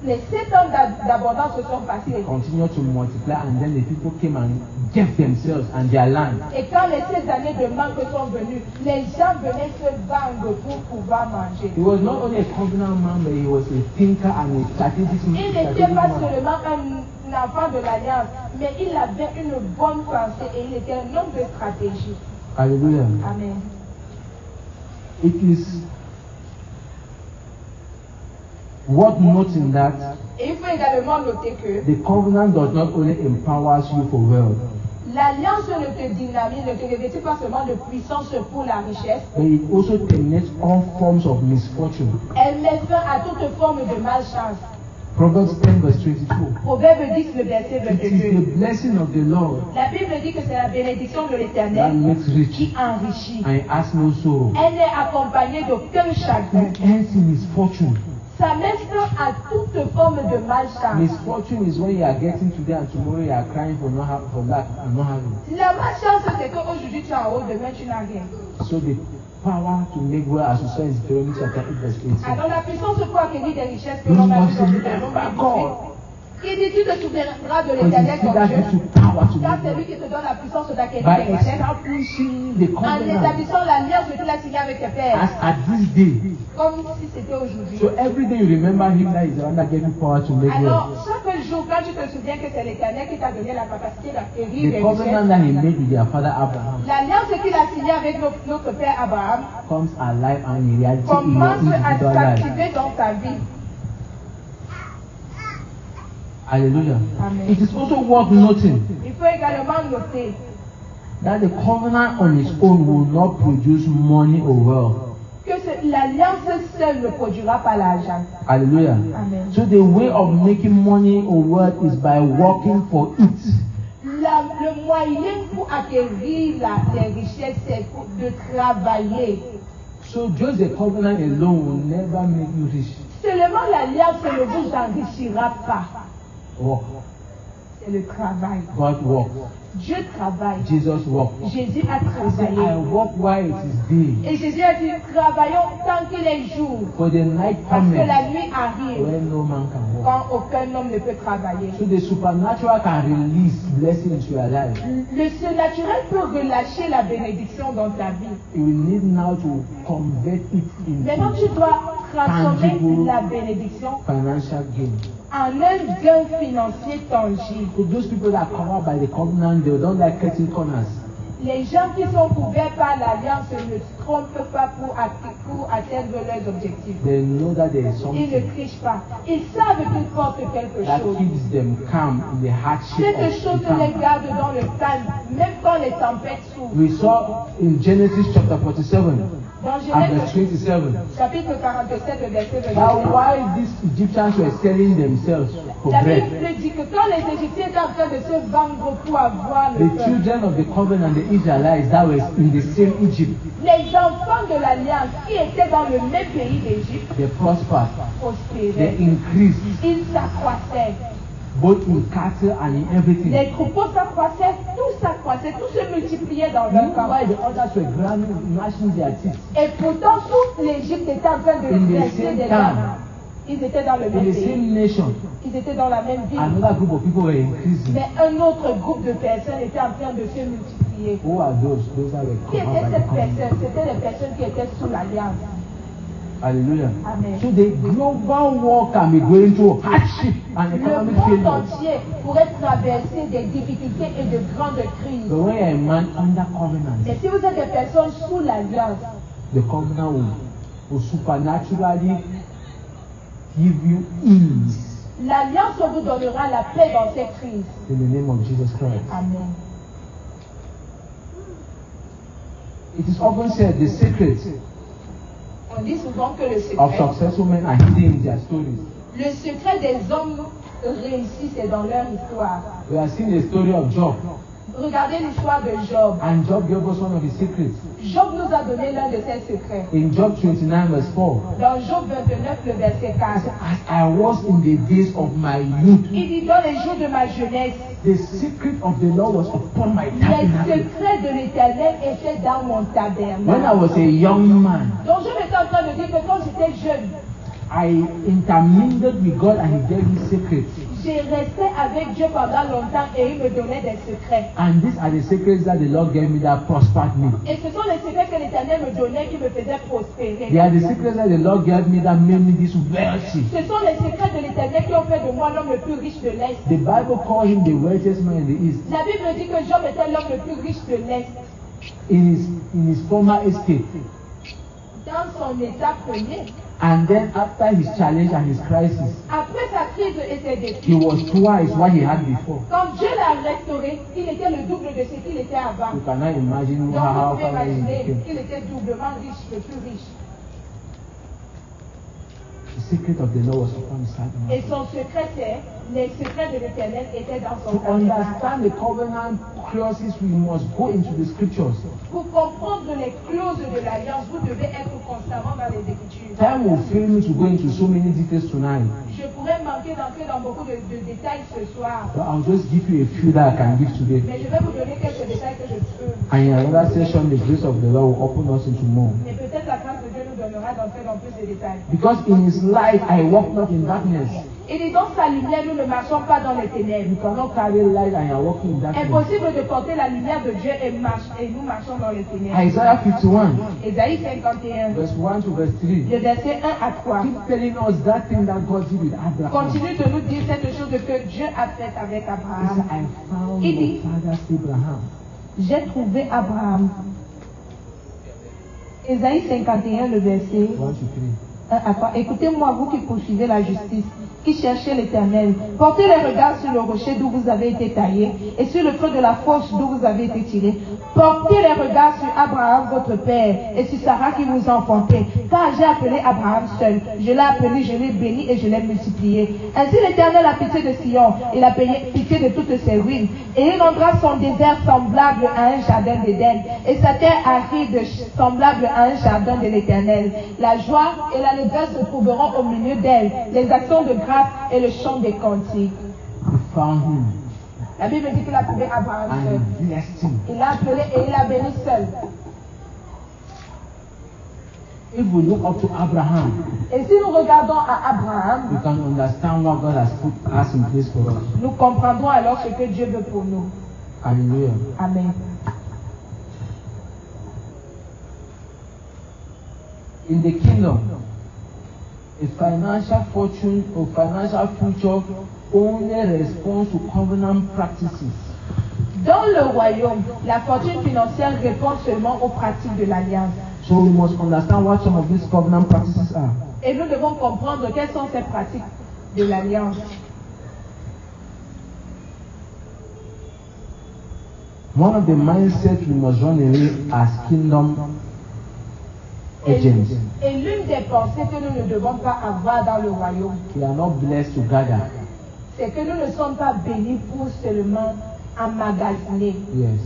Les 7 ans d'abondance se sont passés. Continue to multiply, and then the people came and gave themselves and their land. Et quand les 7 années de manque sont venues, les gens venaient se vendre pour pouvoir manger. He was not only a covenant man, but he was a thinker and a strategic Il n'était pas man. seulement un enfant de l'Alliance, mais il avait une bonne pensée et il était un homme de stratégie. Hallelujah. Amen. It is worth noting that Et il faut également noter que the covenant does not only empower you for wealth, l'Alliance ne te dynamise, ne te revêtit pas seulement de puissance pour la richesse, but it also terminates all forms of misfortune. elle met fin à toute forme de malchance. Proverbs 10 verse 22. Proverbe 10, le verset It is 22. the blessing of the Lord La Bible dit que c'est la bénédiction de that l'Éternel makes rich qui enrichit. and has no sorrow. Elle n'est accompagnée d'aucun chagrin. It ends in misfortune. Ça met fin à toute forme de malchance. Misfortune is when you are getting today and tomorrow you are crying for lack and not having. La malchance, c'est qu'aujourd'hui tu es en haut, demain tu n'as rien. So the power to make wealth, as we saw in Deuteronomy chapter 8 verse 18. Alors la puissance pour acquérir des richesses que l'on a vu dans Deutéronome 18. Il dit tu te souviendras de But l'Éternel it's ton that Dieu. gives you power to Car make c'est wealth. lui qui te donne la puissance d'acquérir By des richesses. establishing the En covenant établissant l'alliance que tu l'as signée avec tes pères. as at this day. Comme si c'était aujourd'hui. So every day you remember him, that is the one that gave you power to make Alors, wealth. chaque jour, quand tu te souviens que c'est l'Éternel qui t'a donné la capacité d'acquérir The des covenant richesses, that he made with their father Abraham l'alliance qu'il a signée avec notre père Abraham comes alive and in reality in your commence à individual life. s'activer dans ta vie. Hallelujah. Amen. It is also worth noting Il faut également noter that the covenant on its own will not produce money or wealth. que l'alliance seule ne produira pas l'argent. Hallelujah. Amen. So the way of making money or wealth is by working for it. Le moyen pour acquérir les richesses, c'est de travailler. So just the covenant alone will never make you rich. Seulement l'alliance ne vous enrichira pas. Work. C'est le travail. God work. Dieu travaille. Jesus work. Jésus a He said, I travaillé. work while it is day. Et Jésus a dit, travaillons tant qu'il est jour. For the night Parce que cometh la nuit arrive when no man can work. quand aucun homme ne peut travailler. So the supernatural can release blessing into your life. Le surnaturel peut relâcher la bénédiction dans ta vie. You will need now to convert it Maintenant, into tu dois transformer tangible la bénédiction financial gain. en un gain financier tangible. So those people that are covered by the covenant, they don't like cutting corners. Les gens qui sont couverts par l'alliance ne se trompent pas pour atteindre leurs objectifs. They know that there is Ils something ne trichent pas. Ils savent qu'ils portent quelque that chose. keeps them calm in the hardship Quelque of chose the les time. garde dans le calme, même quand les tempêtes s'ouvrent. We saw in Genesis chapter 47 Dans and verse Genèse 27 chapitre 47, verset that 27. while these Egyptians were selling themselves for La bread, Bible dit que quand les Égyptiens étaient en train de se vendre pour avoir the le pain, children of the covenant, the Israelites that were in the same Egypt, les enfants de l'Alliance qui étaient dans le même pays d'Égypte they prospered, they prospéraient. increased, Ils s'accroissaient. both in cattle and in everything. Les troupeaux s'accroissaient, tout s'accroissait, tout se multipliait dans leur camp. Meanwhile, the others were gnashing their teeth. Et pourtant, toute l'Égypte était en train de In the dresser same des time, dents. Ils étaient dans le In même the pays. same nation, Ils étaient dans la même ville. another group of people were increasing. Mais un autre groupe de personnes était en train de se multiplier. Who are those? Those that were Qui covered étaient by the ces covenant. personnes? C'était les personnes qui étaient sous l'Alliance. Hallelujah. Amen. So the global world can be going through hardship and Le economic monde failure. entier pourrait traverser des difficultés et de grandes crises. But when you're a man under covenant, Mais si vous êtes des personnes sous l'Alliance, The covenant will supernaturally give you ease. L'alliance vous donnera la paix dans cette crise. In the name of Jesus Christ. Amen. It is often said the secret On dit souvent que le of secret, successful men are hidden in their stories. le secret des hommes réussis, c'est dans leur histoire. We have seen the story of Job, Regardez l'histoire de Job. and Job gave us one of his secrets. Job nous a donné l'un de ses secrets. In Job 29 verse 4, Dans Job 29, le verset 4, as I was in the days of my youth, il dit dans les jours de ma jeunesse, the secret of the Lord was upon my les tabernacle. secrets de l'Éternel étaient dans mon When I tabernacle. was a young man, Donc Job était en train de dire que quand j'étais jeune, I intermingled with God and He gave me secrets. j'ai resté avec Dieu pendant longtemps et il me donnait des secrets. And these are the secrets that the Lord gave me that prospered me. Et ce sont les secrets que l'Éternel me donnait qui me faisaient prospérer. They are the secrets that the Lord gave me that made me this wealthy. Ce sont les secrets de l'Éternel qui ont fait de moi l'homme le plus riche de l'Est. The Bible calls him the wealthiest man in the East. La Bible dit que Job était l'homme le plus riche de l'Est. In his former estate. Dans son état premier. And then after his challenge and his crisis, Après sa crise et ses he défis, was twice what he had before. quand Dieu l'a restauré, il était le double de ce qu'il était avant. You cannot imagine Donc how vous pouvez far he imaginer became. qu'il était doublement riche, le plus riche. The secret of the Lord was upon his Et tabernacle. son secret, c'est, les secrets de l'Éternel étaient dans son To tabernacle. understand the covenant clauses, we must go into the scriptures. Pour comprendre les clauses de l'alliance, vous devez être constamment dans les Écritures. Time will fail me to go into so many details tonight, Je pourrais manquer d'entrer dans beaucoup de détails ce soir, but I'll just give you a few that I can give today. mais je vais vous donner quelques détails que je peux. And in another session, the grace of the Lord will open us into more. Et peut-être la grâce de Dieu nous donnera d'entrer dans plus de détails. Because in his life, I walk not in darkness. Et dit dans sa lumière, nous ne marchons pas dans les ténèbres. You cannot carry light and you are walking in darkness. Impossible de porter la lumière de Dieu et nous marchons dans les ténèbres. Isaiah 51, Ésaïe 51, verse 1 to verse 3. le verset 1 à 3. Keep telling us that thing that God did with Abraham. Continue de nous dire cette chose que Dieu a faite avec He said, Abraham. I found Il your dit, father Abraham. j'ai trouvé Abraham. Ésaïe 51, le verset 1 to 3. 1 à 3. Écoutez-moi, vous qui poursuivez la justice, qui cherchez l'Éternel. Portez les regards sur le rocher d'où vous avez été taillé et sur le creux de la fosse d'où vous avez été tiré. Portez les regards sur Abraham, votre père, et sur Sarah qui vous a enfanté. Car j'ai appelé Abraham seul. Je l'ai appelé, je l'ai béni et je l'ai multiplié. Ainsi l'Éternel a pitié de Sion. Il a pitié de toutes ses ruines. Et il rendra son désert semblable à un jardin d'Éden. Et sa terre aride semblable à un jardin de l'Éternel. La joie et la l'allégresse se trouveront au milieu d'elle, les actions de grâce et le chant des cantiques. He found him La Bible dit qu'il a trouvé Abraham seul. and he blessed him. Il l'a appelé et il l'a béni seul. If we look up to Abraham, Et si nous regardons à Abraham, we can understand what God has put us in place for us. nous comprendrons alors ce que Dieu veut pour nous. Hallelujah. Amen. In the kingdom, a financial fortune or financial future only responds to covenant practices. Dans le royaume, la fortune financière répond seulement aux pratiques de l'alliance. So we must understand what some of these covenant practices are. Et nous devons comprendre quelles sont ces pratiques de l'alliance. One of the mindsets we must run away as kingdom agents. Et l'une des pensées que nous ne devons pas avoir dans le royaume, We are not blessed to gather. c'est que nous ne sommes pas bénis pour seulement emmagasiner. Yes.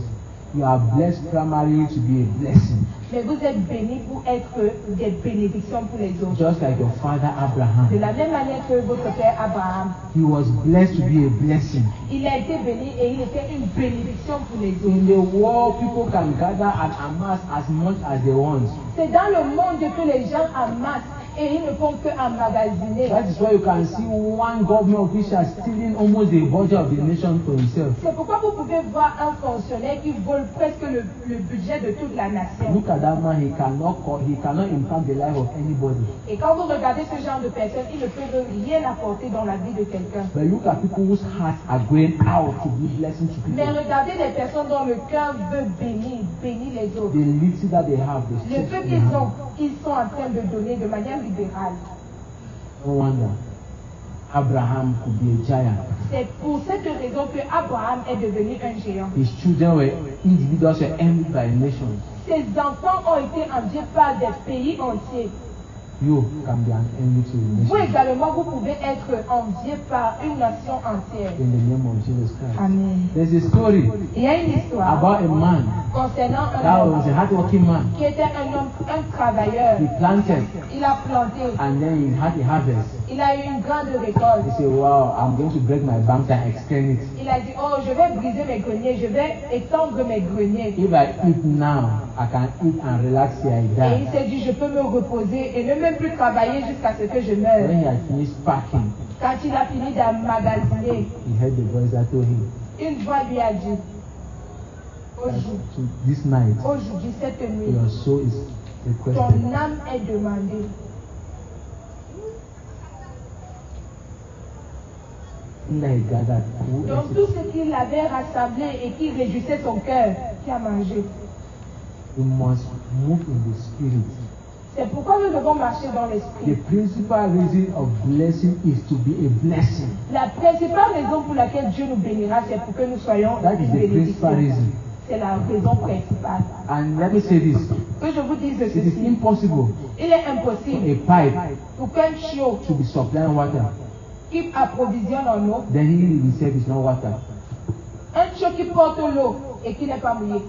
You are blessed primarily to be a blessing. Mais vous êtes bénis pour être des bénédictions pour les autres. Just like your father De Abraham. la même manière que votre père Abraham, He was blessed to be a blessing. il a été béni et il était une bénédiction pour les autres. In the world, people can gather and amass as much as they want. C'est dans le monde que les gens amassent et ils ne font qu'emmagasiner. That is why you can see one government official stealing almost the budget of the nation for himself. C'est pourquoi vous pouvez voir un fonctionnaire qui vole presque le budget de toute la nation. Look at that man, he cannot impact the life of anybody. Et quand vous regardez ce genre de personnes, ils ne peuvent rien apporter dans la vie de quelqu'un. But look at people whose hearts are going out to be blessing to people. Mais regardez les personnes dont le cœur veut bénir les autres. The little that they have, Le peu qu'ils ont, ils sont en train de donner de manière libérale. No wonder Abraham could be a giant. C'est pour cette raison que Abraham est devenu un géant. His children were individuals were envied by nations. Ses enfants ont été enviés par des pays entiers. You can be an envy to a Vous nation. également, vous pouvez être envié par une nation entière. In the name of Jesus Christ. Amen. There's a story Il y a une histoire about a man concernant un that homme was a hardworking man. qui était un travailleur. He planted Il a planté. and then he had a harvest. Il a eu une grande récolte. He said, wow, I'm going to break my bank and extend it. Il a dit, oh, je vais briser mes greniers, je vais étendre mes greniers. If I eat now, I can eat and relax till I Et il die. s'est dit, je peux me reposer et ne même plus travailler jusqu'à ce que je meure. When he had finished packing, Quand il a fini d'emmagasiner, he heard the voice that told him, une voix lui a dit, aujourd'hui, so this night, cette nuit, your soul is requested. ton âme est demandée. He gathered. Who Donc else? tout ce qu'il avait rassemblé et qui réjouissait son cœur, qui a mangé. You must move in the spirit. C'est pourquoi nous devons marcher dans The l'esprit. principal reason of blessing is to be a blessing. La principale raison pour laquelle Dieu nous bénira, c'est pour que nous soyons That is une the principal bénédiction. reason. C'est la raison principale. And let me say this. Que je vous dise It is ceci. impossible Il est for impossible a pipe pour qu'un chiot to be supplying water. qui approvisionne en eau, Then he himself is not water. un chiot qui porte l'eau et qui n'est pas mouillé.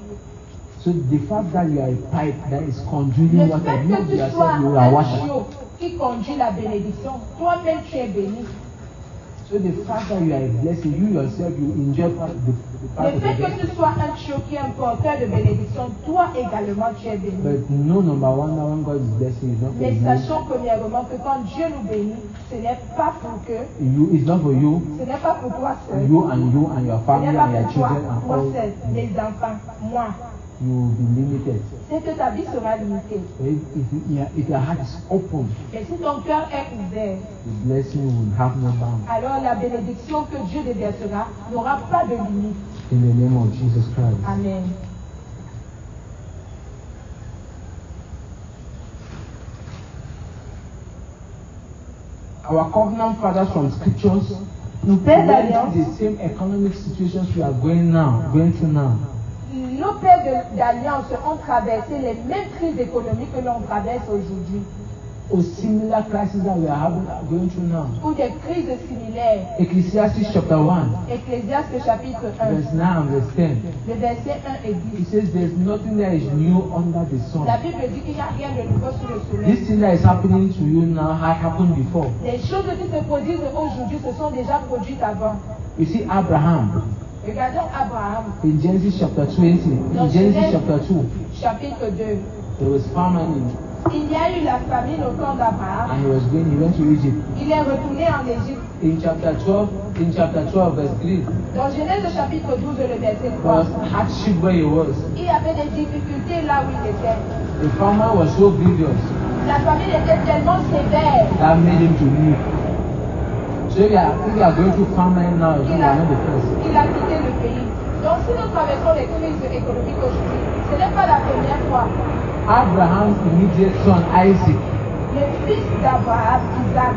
So the fact that you are a pipe that is conjuring Le water, fait you que tu sois yourself you are un water. chiot qui conduit la bénédiction, toi-même tu es béni. So the fact that you are a blessing, you yourself you enjoy the part Le of the fait que blessing. tu sois un chiot qui est un porteur de bénédiction, toi également tu es béni. But no, number one, that when God is blessing, it's not for Mais you. sachons premièrement que quand Dieu nous bénit, ce n'est pas pour que, It's not for you, ce n'est pas pour toi seul, you and your ce family n'est pas and your pour toi, children and moi all. seul, mes enfants, moi. You will be limited. C'est que ta vie sera limitée. But if your heart is open, Mais si ton cœur est ouvert, the blessing will have no bound. alors la bénédiction que Dieu déversera n'aura pas de limite. In the name of Jesus Christ. Amen. Our covenant fathers from scriptures Nos pères went d'alliance, through the same economic situations we are going through now. nos pères d'alliance ont traversé les mêmes crises économiques que l'on traverse aujourd'hui, Or similar crises that we are going through now. ou des crises similaires. Ecclesiastes chapter 1, Ecclésiaste chapitre 1, verse 9 and verse 10. le verset 1 et It 10. says there's nothing that is new under the sun. La Bible dit qu'il n'y a rien de nouveau sous le soleil. This thing that is happening to you now had happened before. Les choses qui se produisent aujourd'hui se sont déjà produites avant. You see Abraham Regardons Abraham, in Genesis chapter 20, in Genesis chapter 2, chapitre 2. there was famine Il y a eu la famine au temps d'Abraham. and he went to Egypt. Il est retourné en Égypte. In chapter 12, verse 3, Dans Genèse chapitre 12, le verset there 3, was hardship where he was. il y avait des difficultés là où il était. The farmer was so grievous La famine était tellement sévère that made him to leave. So if you are going through famine now, you qu'il are a, not the first. qu'il a quitté le pays. Donc si nous traversons les crises économiques aujourd'hui, ce n'est pas la première fois. Abraham's immediate son Isaac, Le fils d'Abraham, Isaac,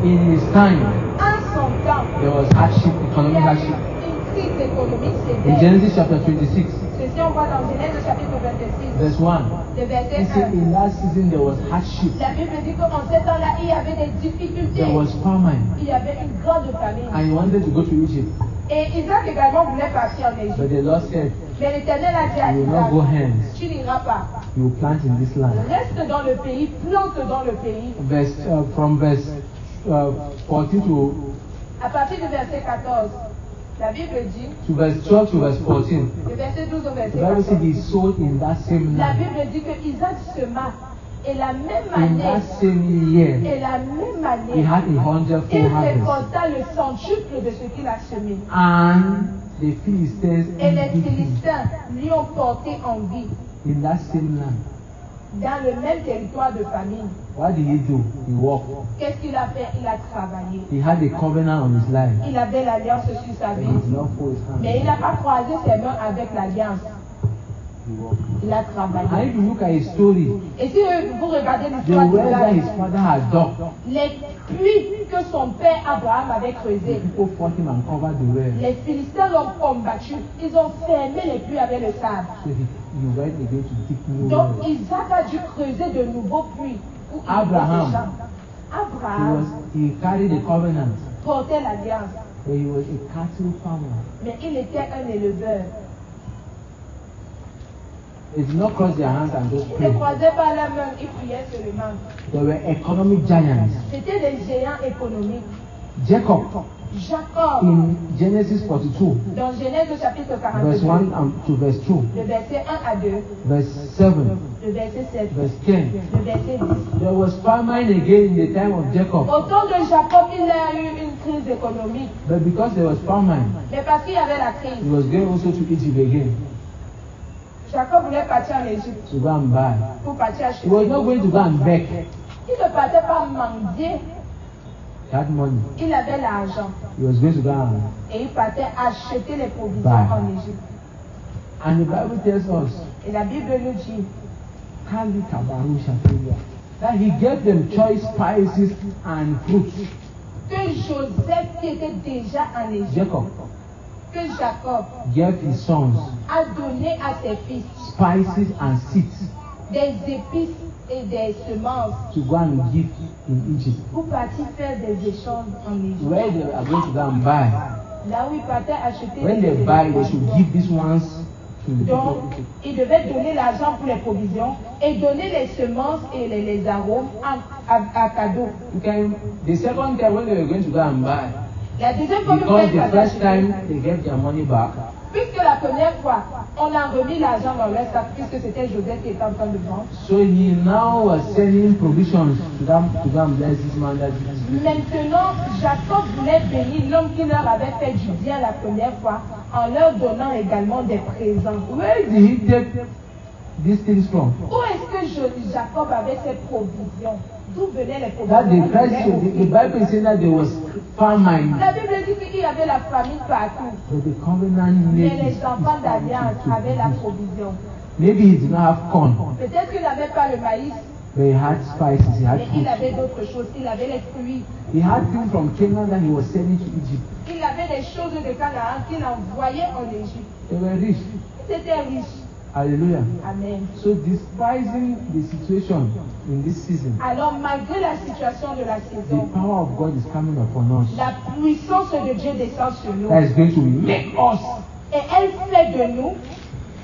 in his time, en son temps, there was hardship, il economic y a eu hardship. une crise économique In sévère. Genesis chapter 26, Ceci on voit dans Genèse chapitre 26, verse 1, le he verset said 1. in that season there was hardship, La Bible dit qu'en ce temps-là, il y avait des difficultés. there was famine, Il y avait une grande famine. and he wanted to go to Egypt. Et Isaac également voulait partir en But Égypte. the Lord said, Mais l'Éternel a dit à you will not go Isaac, hence, tu n'iras pas. you will plant in this land. Reste dans le pays, plante dans le pays. From verse 14 À partir du verset 14, la Bible dit, to verse 12 to verse 14, le verset 12 au the verset Bible said 14, he sowed in that same la land. Bible dit que Isaac sema Et la même In année, that same year, et la même he année, had a hundredfold il harvest. récolta le centuple de ce qu'il a semé. And the Philistines Et les envied him Philistins lui ont porté envie in that same land. dans le même territoire de famine. What did he do? He walked. Qu'est-ce qu'il a fait? Il a travaillé. He had a covenant on his life. Il avait l'alliance sur sa But he vie. did not fold his Mais il hands. n'a pas croisé ses mains avec l'alliance. He walked. Il a And travaillé. if you look at his story, Et si vous regardez the l'histoire wells that his d'Israël, father had dug, les puits que son père Abraham avait the creusés, people fought him and covered the well. les Philistins l'ont combattu. Ils ont fermé les puits avec le sable. So he went again to dig new Donc wells. Isaac a dû creuser de nouveaux puits. Pour Abraham. Abraham He carried the covenant, portait l'alliance, but he was a cattle farmer. mais il était un éleveur. They did not cross their hands and just Ils pray. ne croisaient pas la main, ils priaient seulement. They were economic giants. C'était des géants économiques. Jacob, Jacob, in Genesis 42, dans Genèse chapitre verse 42, 1 to verse 2, le verset 1 à 2, verse 7, le verset 7, verse 10. le verset 10. There was famine again in the time of Jacob. Au temps de Jacob, il a eu une crise économique. But because there was famine, Mais parce qu'il y avait la he crise, was going also to Egypt again Jacob voulait partir en Égypte to go and buy. pour partir He was acheter. not going to go and beg. Il ne partait pas mendier, He had money. il avait l'argent. He was going to go and. Et il partait acheter les provisions Bye. en Égypte. And the Bible tells us Et la Bible nous dit Kali Kabaru Shafiya, that he gave them choice spices and fruits. que Joseph, qui était déjà en Égypte, Jacob que Jacob gave his sons a donné à ses fils spices and seeds des épices et des semences to go and give in Egypt, pour partir faire des échanges en Égypte. where they are going to go and buy. Là où ils partaient acheter When they buy, they should give these ones to the people Donc, of Egypt. ils devaient donner l'argent pour les provisions et donner les semences et les arômes à cadeau. You can, the second time when they were going to go and buy, La deuxième fois que because vous the êtes first acheté, time they gave their money back, puisque la première fois, on a remis l'argent dans leur sac, puisque c'était Joseph qui était en train de vendre. so he now was sending provisions to them to go and bless this man that did this. Maintenant, Jacob voulait bénir l'homme qui leur avait fait du bien la première fois en leur donnant également des présents. Where did he take these things from? Où est-ce que Jacob avait ses provisions? D'où venaient les That the provisions? the Bible is saying that there was famine, La Bible dit qu'il y avait la famine partout. but the covenant Mais made les enfants d'alliance avaient la provision. Maybe he did not have corn, Peut-être qu'il n'avait pas le maïs, but he had spices, he had mais il fruits. avait d'autres choses. Il avait les fruits. He had things from Canaan that he was sending to Egypt. Il avait des choses de Canaan qu'il envoyait en Égypte. They were rich. C'était riche. Hallelujah. Amen. So despising the situation in this season, Alors, malgré la situation de la the saison, power of God is coming upon us. la puissance de Dieu descend sur nous. That is going to make us Et elle fait de nous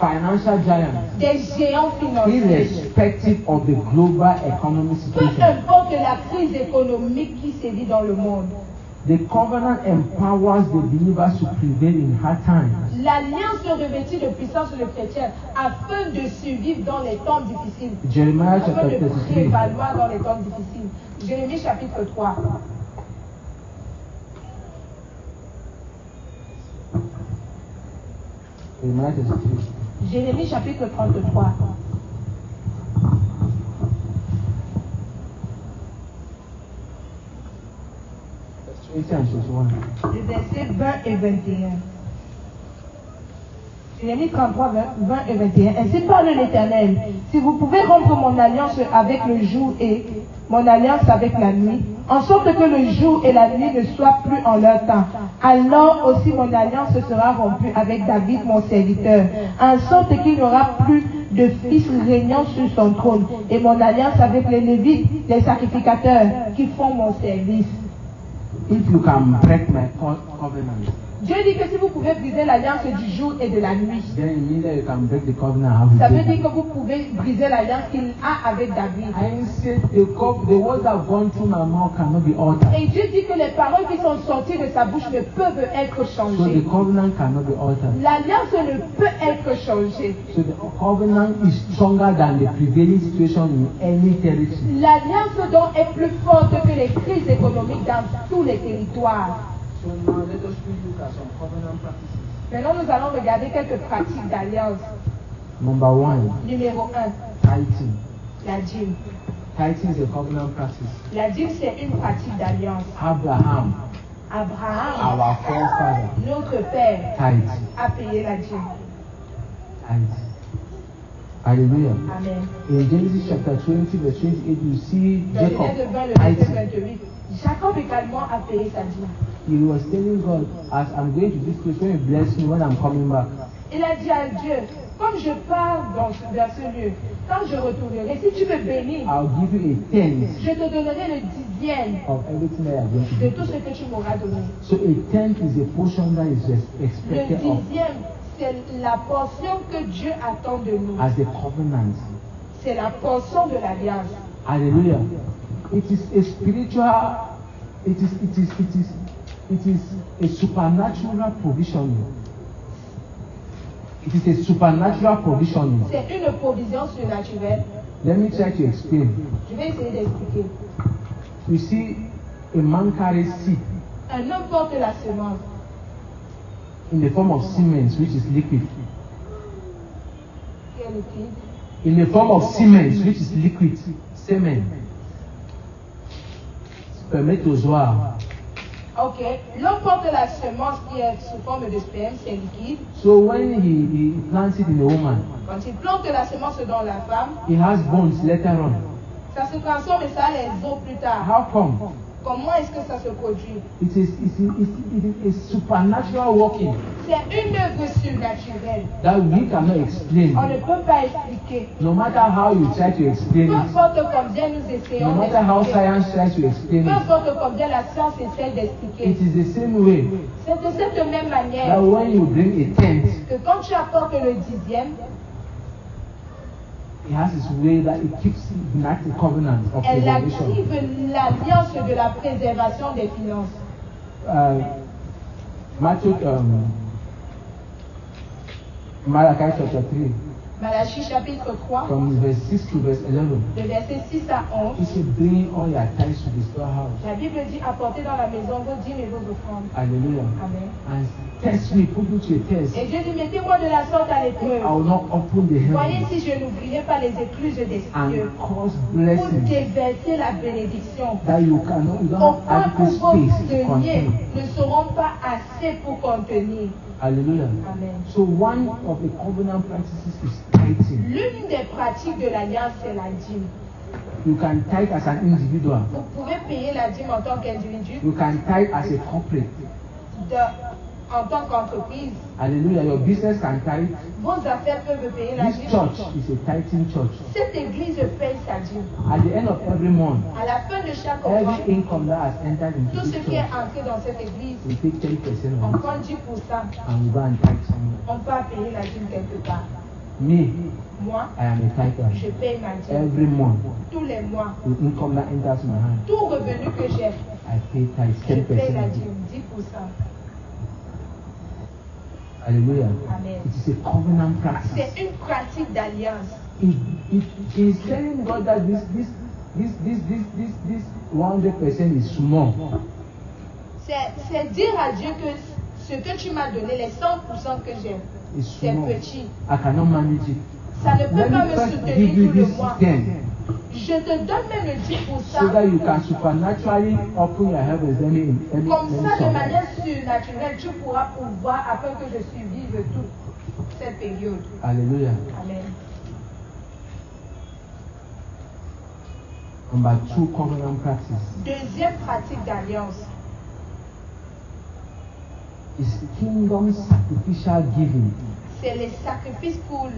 financial giants, des géants financiers. irrespective of the global economic Peu situation. importe la crise économique qui sévit dans le monde, The covenant empowers the believers to prevail in hard times. l'alliance se revêtit de puissance sur le chrétien afin de survivre dans les temps difficiles. Jeremiah Afin chapter de 33. prévaloir dans les temps difficiles. Jérémie chapitre 3. Jeremiah 33. Jérémie chapitre 33. Verse 20 and 21. Les versets 20 et 21. Jérémie 33, 20 et 21. Ainsi parle l'Éternel. Si vous pouvez rompre mon alliance avec le jour et mon alliance avec la nuit, en sorte que le jour et la nuit ne soient plus en leur temps, alors aussi mon alliance sera rompue avec David mon serviteur, en sorte qu'il n'y aura plus de fils régnant sur son trône, et mon alliance avec les Lévites, les sacrificateurs qui font mon service. If you can break my covenant, Dieu dit que si vous pouvez briser l'alliance du jour et de la nuit, then it means that you can break the covenant I have with ça veut David. dire que vous pouvez briser l'alliance qu'il a avec David. I say the words that have gone through my mouth cannot be altered. Et Dieu dit que les paroles qui sont sorties de sa bouche ne peuvent être So the changées. covenant cannot be altered. L'alliance ne peut être changée. So the covenant is stronger than the prevailing situation in any territory. L'alliance donc est plus forte que les crises économiques dans tous les territoires. So now let us look at some covenant practices. Maintenant, nous allons regarder quelques pratiques d'alliance. Number 1, Numéro 1, tithing. la dîme. Tithing is a covenant practice. La dîme, c'est une pratique d'alliance. Abraham, Abraham, our forefather, notre père, tithe. a payé la dîme. Tithe. Hallelujah. Amen. In Genesis chapter 20, verse 28, you see Dans Jacob Genèse 20, le verset tithing. 28, Jacob également a payé sa dîme. He was telling God, as I'm going to this place, when you bless me, when I'm coming back, Il a dit à Dieu, comme je pars vers ce lieu, quand je retournerai, si tu me bénis, I'll give you a tenth je te donnerai le dixième of everything that you're going to de do. tout ce que tu m'auras donné. So a tenth is a portion that is Le expected of dixième, c'est la portion que Dieu attend de nous. as a covenant. C'est la portion de l'alliance. Hallelujah. It is a spiritual, it is a supernatural provision. It is a supernatural provision. C'est une provision surnaturelle. Let me try to explain. Je vais essayer d'expliquer. You see, a man carries seed Un homme porte la semence in the form of semen, which is liquid. qui est liquide. In the form of semen, which is liquid. Semen. Spermatozoa. Ok. L'homme porte la semence qui est sous forme de sperme, c'est liquide. So when he plants it in a woman, Quand il plante la semence dans la femme, he has bones later on. ça se transforme et ça a les os plus tard. How come? Comment est-ce que ça se produit? It is a supernatural working C'est une œuvre surnaturelle. that we cannot explain. On ne peut pas expliquer. No matter how you try to explain Peu it, importe combien nous no essayons matter how d'expliquer. science tries to explain Peu it, importe combien la science essaie d'expliquer. it is the same way C'est de cette même that manière when you bring a tenth, que quand tu apportes le dixième, it has its way that it keeps that covenant of elle preservation. active l'alliance de la préservation des finances. Malachi chapter 3, Malachie chapitre 3, from verse 6 to verse 11. de versets 6 à 11. He said, bring all your tithes to the storehouse. La Bible dit apportez dans la maison vos dîmes et vos offrandes. Hallelujah. Amen. And test me, put me to a test. Et Dieu dit mettez-moi de la sorte à l'épreuve. I will not open the Voyez heavens si je n'ouvrirai pas les écluses des cieux and cause pour blessings déverser la bénédiction. that you don't Au have point où adequate vos space to deniers contain. ne seront pas assez pour contenir. Hallelujah. Amen. So one of the covenant practices is tithing. L'une des pratiques de l'alliance, c'est la dîme. You can tithe as an individual. Vous pouvez payer la dîme en tant qu'individu, You can tithe as a corporate. en tant qu'entreprise. Hallelujah. Your business can tithe. Vos affaires peuvent payer la This dîme. church is a tithing church. Cette église paye sa dîme. At the end of every month, À la fin de chaque mois, every income that has entered into tout ce this qui est church, entré dans cette église, we take 10% on of it prend 10%. and we go and tithe somewhere. On peut payer la dîme quelque part. Me, Moi, I am a tither. je paye ma dîme. Every month, Tous les mois, the income that enters my hand, tout revenu que j'ai, I pay tithes, je paye 10% la of it. dîme, 10%. Hallelujah. Amen. It is a covenant practice. C'est une pratique d'alliance. It is telling God that this 100% is small. C'est dire à Dieu que ce que tu m'as donné, les 100% que j'ai, It's c'est small. petit. I cannot manage it. Ça ne peut Let pas me me first soutenir give you tout le this mois. 10 Je te donne même le so that 10%. you can supernaturally open your heavens any Comme ça, de summer. manière surnaturelle, tu pourras pouvoir afin que je survive toute cette période. Hallelujah. Amen. Number 2, covenant practice Deuxième pratique d'alliance, is kingdom sacrificial giving. c'est les sacrifices pour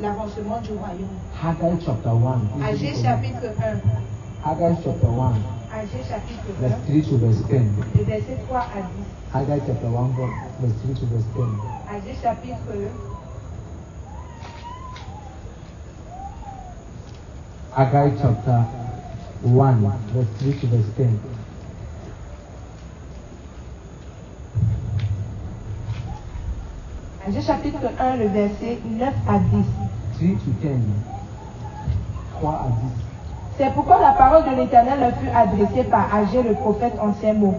l'avancement du royaume. Haggai chapter 1. Agé chapitre 1. Haggai chapter 1. Agé chapitre 1, verse 3 to verse 10. le verset 3 à 10. Haggai chapter 1, verse 3 to verse 10. Agé chapitre 1. Haggai chapter 1, verse 3 to verse 10. Agé chapitre 1, le verset 9 à 10. 3 to 10. 3 à 10. C'est pourquoi la parole de l'Éternel leur fut adressée par Agé le prophète en ces mots.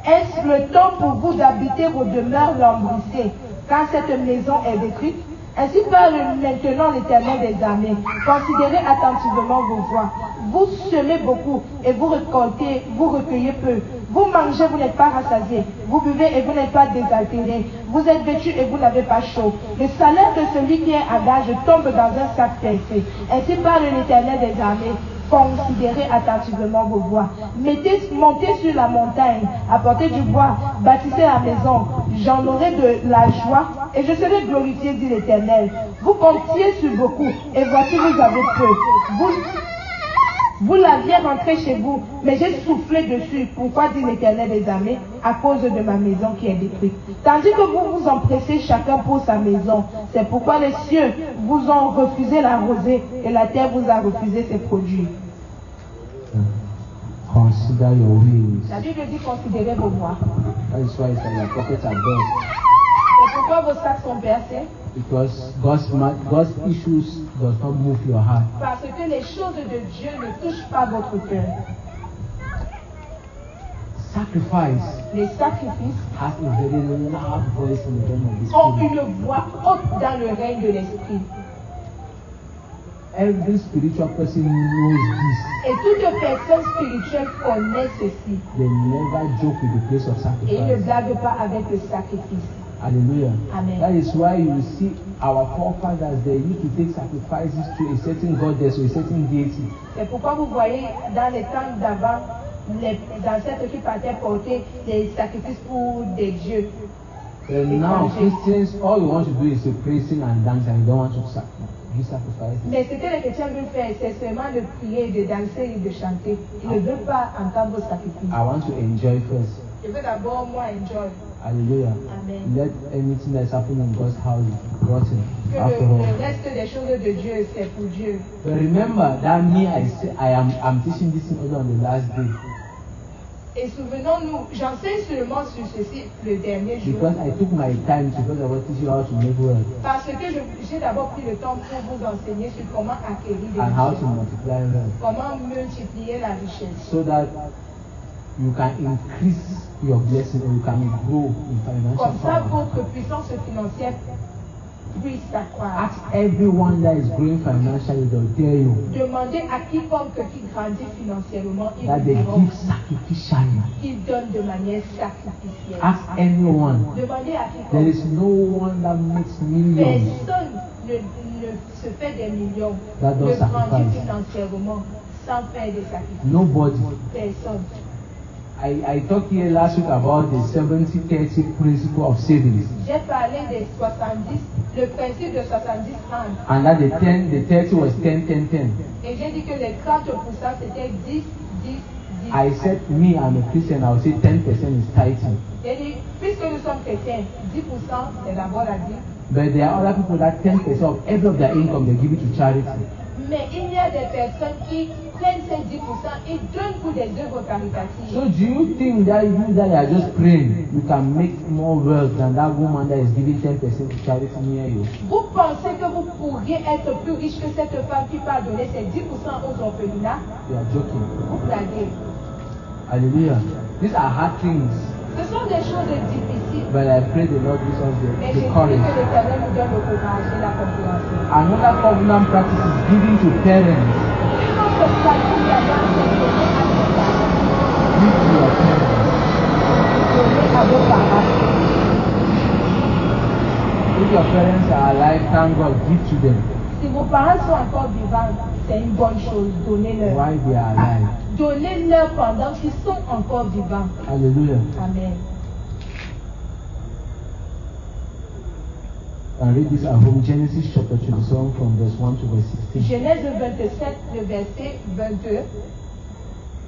Est-ce le temps pour vous d'habiter vos demeures lambrissées, quand cette maison est détruite? Ainsi parle maintenant l'Éternel des armées. Considérez attentivement vos voies. Vous semez beaucoup et vous récoltez, vous recueillez peu. Vous mangez, vous n'êtes pas rassasiés. Vous buvez et vous n'êtes pas désaltérés. Vous êtes vêtus et vous n'avez pas chaud. Le salaire de celui qui est à gage tombe dans un sac percé. Ainsi parle l'Éternel des armées. Considérez attentivement vos voies. Montez sur la montagne, apportez du bois, bâtissez la maison. J'en aurai de la joie et je serai glorifié, dit l'Éternel. Vous comptiez sur beaucoup et voici vous avez peu. Vous l'aviez rentré chez vous, mais j'ai soufflé dessus. Pourquoi, dit l'Éternel des armées? À cause de ma maison qui est détruite. Tandis que vous vous empressez chacun pour sa maison. C'est pourquoi les cieux vous ont refusé la rosée et la terre vous a refusé ses produits. Consider your ways. La Bible dit considérez vos voies. That is why it's like your pockets are burst. C'est pourquoi vos sacs sont percés. Because God's issues does not move your heart. Parce que les choses de Dieu ne touchent pas votre cœur. Sacrifice Les sacrifices has a very loud voice in the realm of the ont spirit. une voix haute dans le règne de l'esprit. Every spiritual person knows this. Et toute personne spirituelle connaît ceci. They never joke with the place of Et il ne sacrifice. blague pas avec le sacrifice. Hallelujah. Amen. That is why you see our forefathers, they used to take sacrifices to a certain goddess or a certain deity. C'est pourquoi vous voyez dans les temps d'avant, les ancêtres qui partaient porter des sacrifices pour des dieux. But now Christians, all you want to do is to praise and dance and you don't want to give sacrifices. Mais ce que les chrétiens veulent faire, c'est seulement de prier, de danser et de chanter. Ils ne veulent pas entendre vos sacrifices. I want to enjoy first. Je veux d'abord, moi, enjoy. Hallelujah. Amen. Let anything that's happening in God's house be rotten. Que After le all. reste des choses de Dieu, c'est pour Dieu. But remember that me, I'm teaching this thing only on the last day. Et souvenons-nous, j'enseigne seulement sur ceci le dernier jour. Because I took my time to first of all teach you how to make wealth Parce que j'ai d'abord pris le temps pour vous enseigner sur comment acquérir des and how to richesses. multiply wealth Comment multiplier la richesse. so that you can increase your blessing or you can grow in financial Comme ça, power. votre puissance financière puisse s'accroître. Ask everyone that is growing financially, they'll tell you Demandez à quiconque qui grandit financièrement, ils that vous they diront give sacrificially. qu'ils donnent de manière sacrificielle. Ask anyone. Demandez à There quiconque. is no one that makes millions Personne ne se fait des millions, that ne does grandit sacrifice. financièrement sans faire des sacrifices. Nobody. Personne. I talked here last week about the 70-30 principle of savings. J'ai parlé des 70, le principe de 70-30. And that the 30 was 10-10-10. Et j'ai dit que les 30% c'était 10, 10, 10. I said, me, I'm a Christian, I would say 10% is tithing. J'ai dit, puisque nous sommes chrétiens, 10% c'est d'abord la vie. But there are other people that 10% of every of their income, they give it to charity. Mais il y a des personnes qui prennent ces 10% et donnent pour des œuvres caritatives. So do you think that you that are just praying, you can make more wealth than that woman that is giving 10% to charity near you? Vous pensez que vous pourriez être plus riche que cette femme qui va donner ses 10% aux orphelinats? You are joking. Vous blaguez. Hallelujah. These are hard things. Ce sont des choses difficiles. But I pray the Lord gives us Mais the je prie courage. que l'Éternel nous donne le courage et la compréhension. Another covenant practice is giving to parents. Une autre pratique là-bas, c'est donner à vos parents. Give to your parents. Donner à vos parents. If your parents are alive, thank God, give to them. Si vos parents sont encore vivants, c'est une bonne chose. Donnez-leur. While they are alive. Donnez-leur pendant qu'ils sont encore vivants. Hallelujah. Amen. And read this at home. Genesis chapter 27 from verse 1 to verse 16. Genèse 27, le verset 22.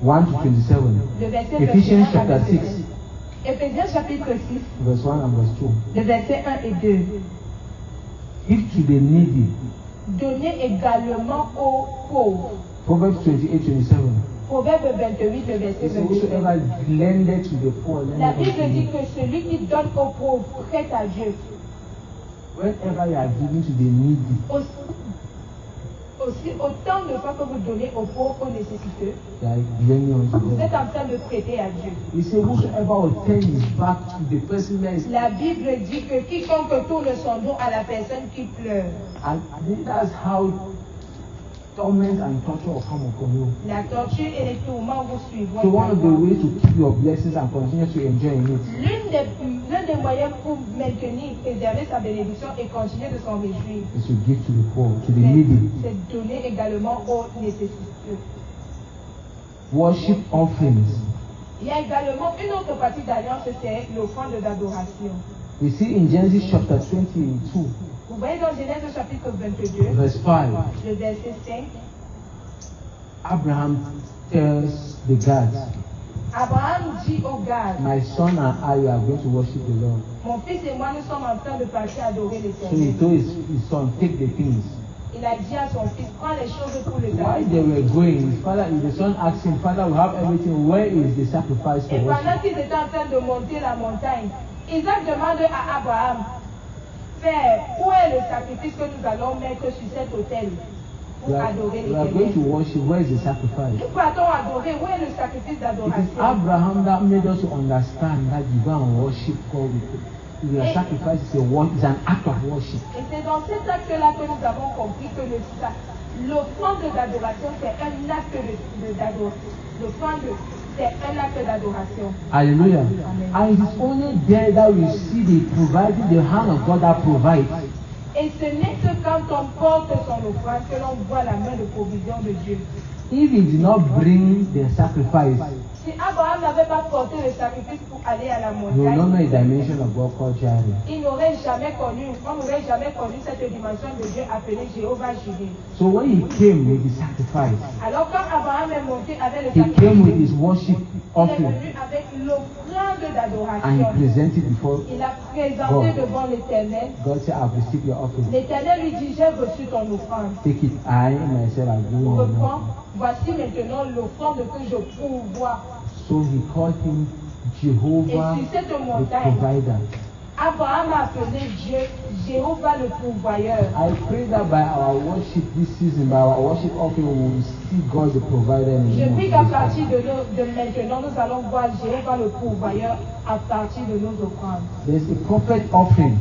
1 to 27. Le verset Ephesians 21 à chapter 6, 27. Éphésiens chapitre 6, verse 1 and verse 2. le verset 1 et 2. Give to the needy. Donnez également aux pauvres. Proverbs 28:27. Proverbe 28, le verset It says, 28. whosoever lendeth to the poor, La lendeth Bible unto dit you. que celui qui donne aux pauvres prête à Dieu. Whenever you are giving to the needy, Aussi, autant de fois que vous donnez aux pauvres, aux nécessiteux, you are lending unto vous êtes them. en train de prêter à Dieu. He said, whosoever will turn his back to the person that is. La Bible dit que quiconque tourne son dos à la personne qui pleure. And that's how torment and torture will come upon you. La torture et les tourments vous suivront. So one of the ways to keep your blessings and continue to enjoy in it L'un des moyens pour maintenir, préserver sa bénédiction et continuer de s'en réjouir, is to give to the poor, to the needy. c'est donner également aux nécessiteux. Worship offerings. Il y a également une autre partie d'alliance, c'est l'offrande d'adoration. We see in Genesis chapter 22, Vous voyez dans Genèse chapitre 22, verse 5, le verset 5, Abraham tells the gods, Abraham dit aux Gad, my son and I are going to worship the Lord. mon fils et moi nous sommes en train de partir adorer So he l'Éternel. told his son, take the things. Il a dit à son fils, prends les choses pour le While service. they were going, the son asked him, Father, we have everything. Where is the sacrifice for Et pendant worship? qu'ils étaient en train de monter la montagne, Isaac demande à Abraham, Père, où est le sacrifice que nous allons mettre sur cet autel pour adorer We are going to l'Éternel? worship. Where is the sacrifice? Nous partons adorer, où est le sacrifice It is d'adoration? Abraham that made us to understand that you go and worship God with the sacrifice is an act of worship. Et c'est dans cet acte-là que nous avons compris que l'offrande d'adoration, c'est un acte d'adoration. L'offrande, c'est un acte d'adoration. Hallelujah. Amen. And it is only there that we see the providing, the hand of God that provides. Et ce n'est que quand on porte son offrande que l'on voit la main de provision de Dieu. If he did not bring the sacrifice, Si Abraham n'avait pas porté le sacrifice pour aller à la you will not know montagne, a dimension of God called Jireh. on n'aurait jamais connu cette dimension de Dieu appelée Jéhovah Jireh. So when he came with the sacrifice, Alors quand Abraham est monté avec le he came with sacrifice, his worship il est offering venu avec l'offrande and he d'adoration. presented before Il a présenté devant l'Éternel. God. Said, I've received your offering. L'Éternel lui dit, j'ai reçu ton offrande. Take it, I myself are doing it Reprends, now. voici maintenant l'offrande que je pourvois. So he called him Et Jehovah sur cette the montagne, provider. Abraham a appelé Dieu Jéhovah le pourvoyeur. I pray that by our worship this season, by our worship offering, we will see God the provider in the Je name of prie qu'à Jesus partir Christ. de maintenant, nous allons voir Jéhovah le pourvoyeur à partir de nos offrandes. There's a prophet offering.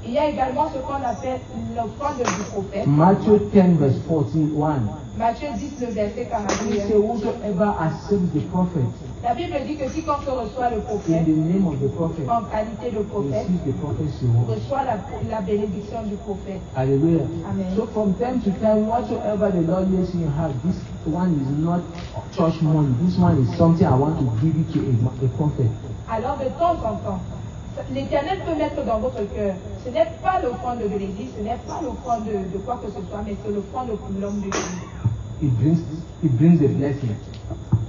Il y a également ce qu'on appelle l'offrande du prophète. Matthew 10 verse 41. Matthieu 10, le verset He 41. said, whosoever accepts the prophet La Bible dit que quiconque reçoit le in prophète the name of the prophet en qualité de prophète, receives the prophet's reward. reçoit la bénédiction du prophète. Hallelujah. Amen. So from time to time, whatsoever the Lord lays in your heart, this one is not church money. This one is something I want to give it to a prophet. Alors de temps en temps, l'Éternel peut mettre dans votre cœur, ce n'est pas l'offrande de l'Église, ce n'est pas l'offrande de quoi que ce soit, mais c'est l'offrande pour l'homme de Dieu. It brings the blessing.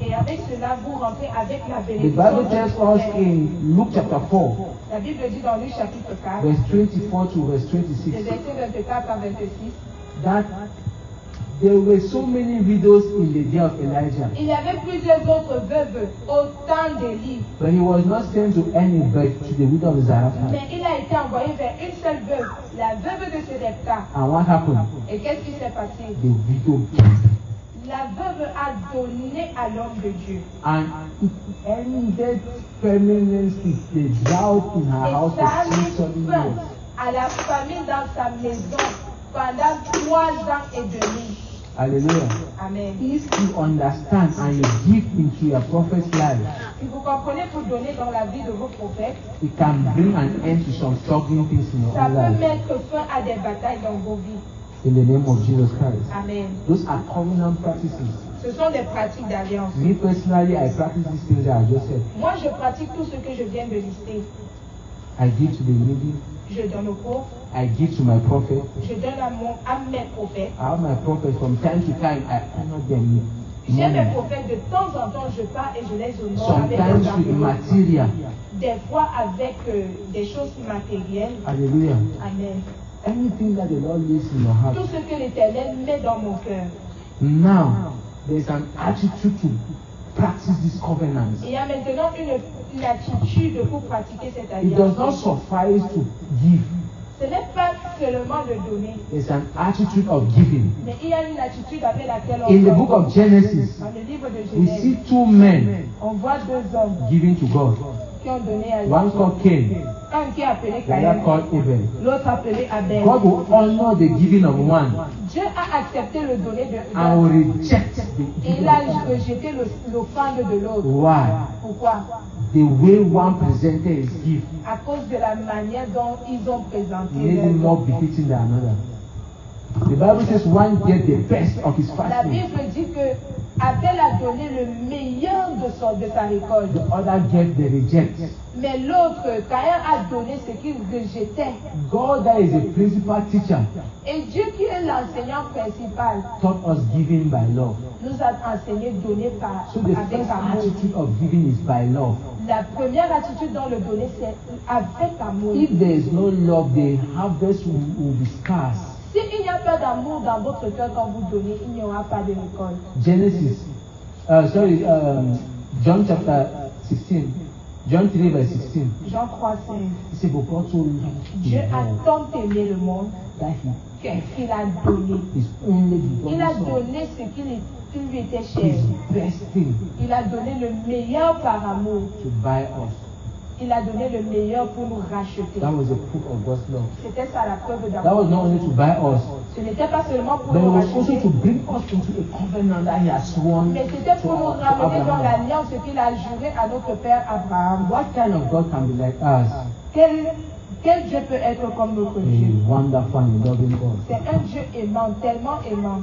Et avec cela, vous rentrez avec la The bénédiction Bible du tells us prophète. in Luke chapter 4, La Bible dit dans Luc chapitre 4, verse 24 to verse les 26, versets 24 à 26, that there were so many widows in the day of Elijah, il y avait plusieurs autres veuves au temps d'Élie, but he was not sent to any but to the widow of Zarephath. mais il a été envoyé vers une seule veuve, la veuve de Sédepta. And what happened? Et qu'est-ce qui s'est passé? The widow La veuve a donné à l'homme de Dieu. and it ended permanently. The drought in her Et house ça a for mis 6 fin years. à la famine dans sa maison pendant 3 ans et demi. Hallelujah. Amen. If you understand and you give into your prophet's life, Si vous comprenez, pour donner dans la vie de vos prophètes, it can bring an end to some struggling things in your ça own peut life. mettre fin à des batailles dans vos vies. In the name of Jesus Christ. Amen. Those are covenant practices. Ce sont des pratiques d'alliance. Me personally, I practice these things that I just said. Moi, je pratique tout ce que je viens de lister. I give to the needy. Je donne aux pauvres, I give to my prophet. je donne à mes prophètes. I have my prophet from time to time. I honor them. J'ai mes money. prophètes, de temps en temps je pars et je les honore avec Sometimes des with armes. material. Des fois avec des choses matérielles. Hallelujah. Amen. Anything that the Lord lays in your heart. Tout ce que l'Éternel met dans mon cœur. Now, there's an attitude to practice this covenant. Il y a maintenant une attitude pour pratiquer cette It does not alliance. suffice to give. Ce n'est pas seulement de donner, There's an attitude of giving. mais il y a une attitude avec laquelle on In the donne. book of Genesis, Dans le livre de we Genèse, see two men on voit deux hommes giving to God. qui ont donné à One Dieu. called Cain, Un qui est appelé the other Caïn, called Abel. l'autre appelé Abel. God will honor the giving of one Dieu a accepté le donner de and will l'un. reject the Et giving il a of one. rejeté l'offrande de l'autre. Why? Pourquoi? The way one presented his gift À cause de la manière dont ils ont présenté made leur him more don. befitting than another. The Bible says one gave the best of his La fasting, Bible dit que Abel a donné le meilleur de sa récolte. the other gave the reject. Mais l'autre, Caïn, a donné ce qu'il rejetait. God, that is a principal teacher, Et Dieu, qui est l'enseignant principal, taught us giving by love. nous a enseigné donner So the avec first amour. attitude of giving is by love. La première attitude dans le donner, c'est avec amour. If there is no love, the harvest will be scarce. S'il n'y a pas d'amour dans votre cœur quand vous donnez, il n'y aura pas de récolte. Genesis, John chapter 16, John 3 verse 16. Jean 3, 5. He said, but God so loved Dieu the a world tant aimé le monde that he qu'il a donné. his only Il a begotten son, donné ce qui lui était cher. his best thing Il a donné le meilleur par amour. to buy us. Il a donné le meilleur pour nous racheter. That was a proof of God's love. C'était ça la preuve That was not d'amour. only to buy us, Ce n'était pas seulement pour but it nous was also racheter, to bring us into a covenant that he has sworn mais c'était to pour nous ramener dans Abraham. l'alliance qu'il a juré à notre père Abraham. What kind of God can be like us? Quel Dieu peut être comme notre Dieu? A wonderful and loving God. C'est un Dieu aimant, tellement aimant.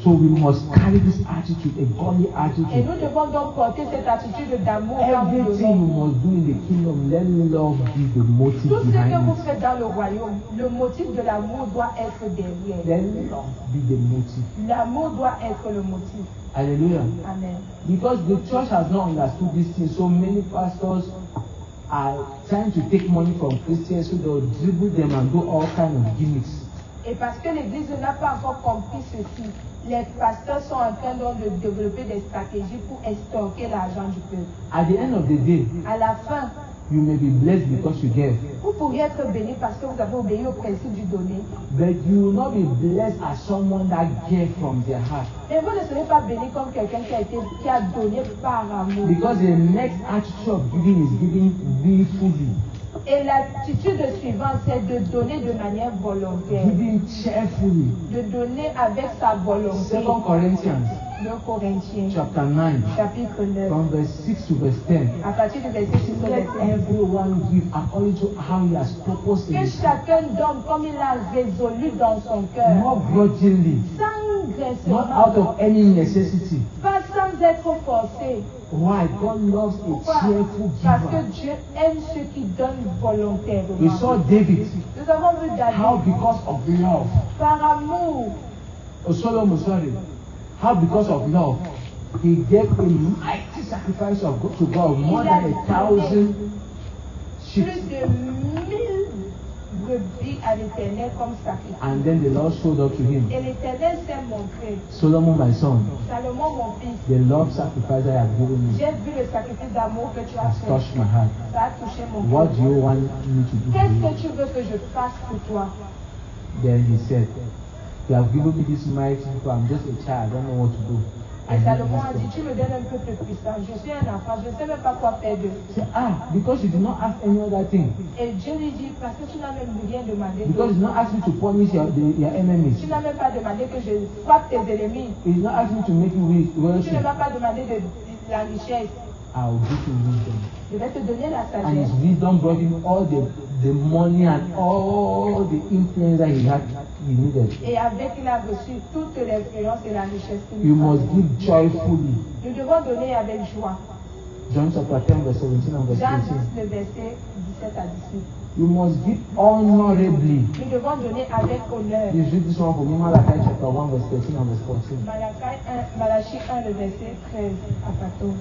So we must carry this attitude, a godly Et attitude. nous devons donc porter cette attitude d'amour quand nous Everything donnons. we must do in the kingdom, let love be the motive Tout ce que behind vous it. faites dans le royaume, le motif de l'amour doit être derrière. Let love be the motive. L'amour doit être le motif. Hallelujah. Amen. Because the church has not understood this thing, so many pastors are trying to take money from Christians, so they'll dribble them and do all kinds of gimmicks. Et parce que l'Église n'a pas encore compris ceci, les pasteurs sont en train donc de développer des stratégies pour estorquer l'argent du peuple. At the end of the day, À la fin, you may be blessed because you gave, vous pourriez être béni parce que vous avez obéi au principe du donner. but you will not be blessed as someone that gave from their heart. Mais vous ne serez pas béni comme quelqu'un qui a donné par amour. Because the next attitude of giving is giving willfully, Et l'attitude suivante, c'est de donner de manière volontaire. giving cheerfully. De donner avec sa volonté. 2 Corinthians 2 Corinthiens, chapter 9, chapitre 9, from verse 6 to verse 10. à partir du verset 6 au Let verset 10. everyone give according to how he has purposed in Que his heart, chacun donne comme il a résolu dans son cœur. not grudgingly, Sans not out graissement, of any necessity. pas sans être forcé. Why? God loves Pourquoi? a cheerful Parce que giver. Dieu aime ceux qui donnent volontairement. We saw David, Nous avons vu how David, because of love, par amour, Solomon, sorry, how because of love, he gave a mighty sacrifice to God, more than 1,000 sheep. plus de 1000 brebis à l'Éternel comme sacrifice. And then the Lord showed up to him. Et l'Éternel s'est montré. Solomon, my son, Salomon, mon fils, the love sacrifice I have given you j'ai vu le sacrifice d'amour que tu as has fait. touched my heart. Ça a touché mon What cœur. do you want me to do for Qu'est-ce you? que tu veux que je fasse pour toi? Then he said, you have given me this mighty people. I'm just a child. I don't know what to do. I Et need Salomon a dit, wisdom. tu me donnes un peuple puissant. Je suis un enfant, je ne sais même pas quoi faire d'eux. He said, because you did not ask any other thing. Et Dieu lui dit, parce que tu n'as même rien demandé. Because you did not ask me to punish your enemies. Tu n'as même pas demandé que je frappe tes ennemis. He did not ask me to make you Tu wealthy. ne m'as pas demandé de la richesse. I will give you wisdom. Je vais te donner la And his sagesse. wisdom brought him all the money and all the influence that he needed. Et avec, il a reçu toute l'influence et la richesse qu'il You nous must fallait. give joyfully. Nous devons donner avec joie. John chapter 10, verse 17 and verse Jean 18. 10, le verset 17 à 18. You must give honorably. Nous devons donner avec honneur. You read this one for me, Malachi chapter 1, verse 13 and verse 14. Malachie 1, le verset 13 à 14.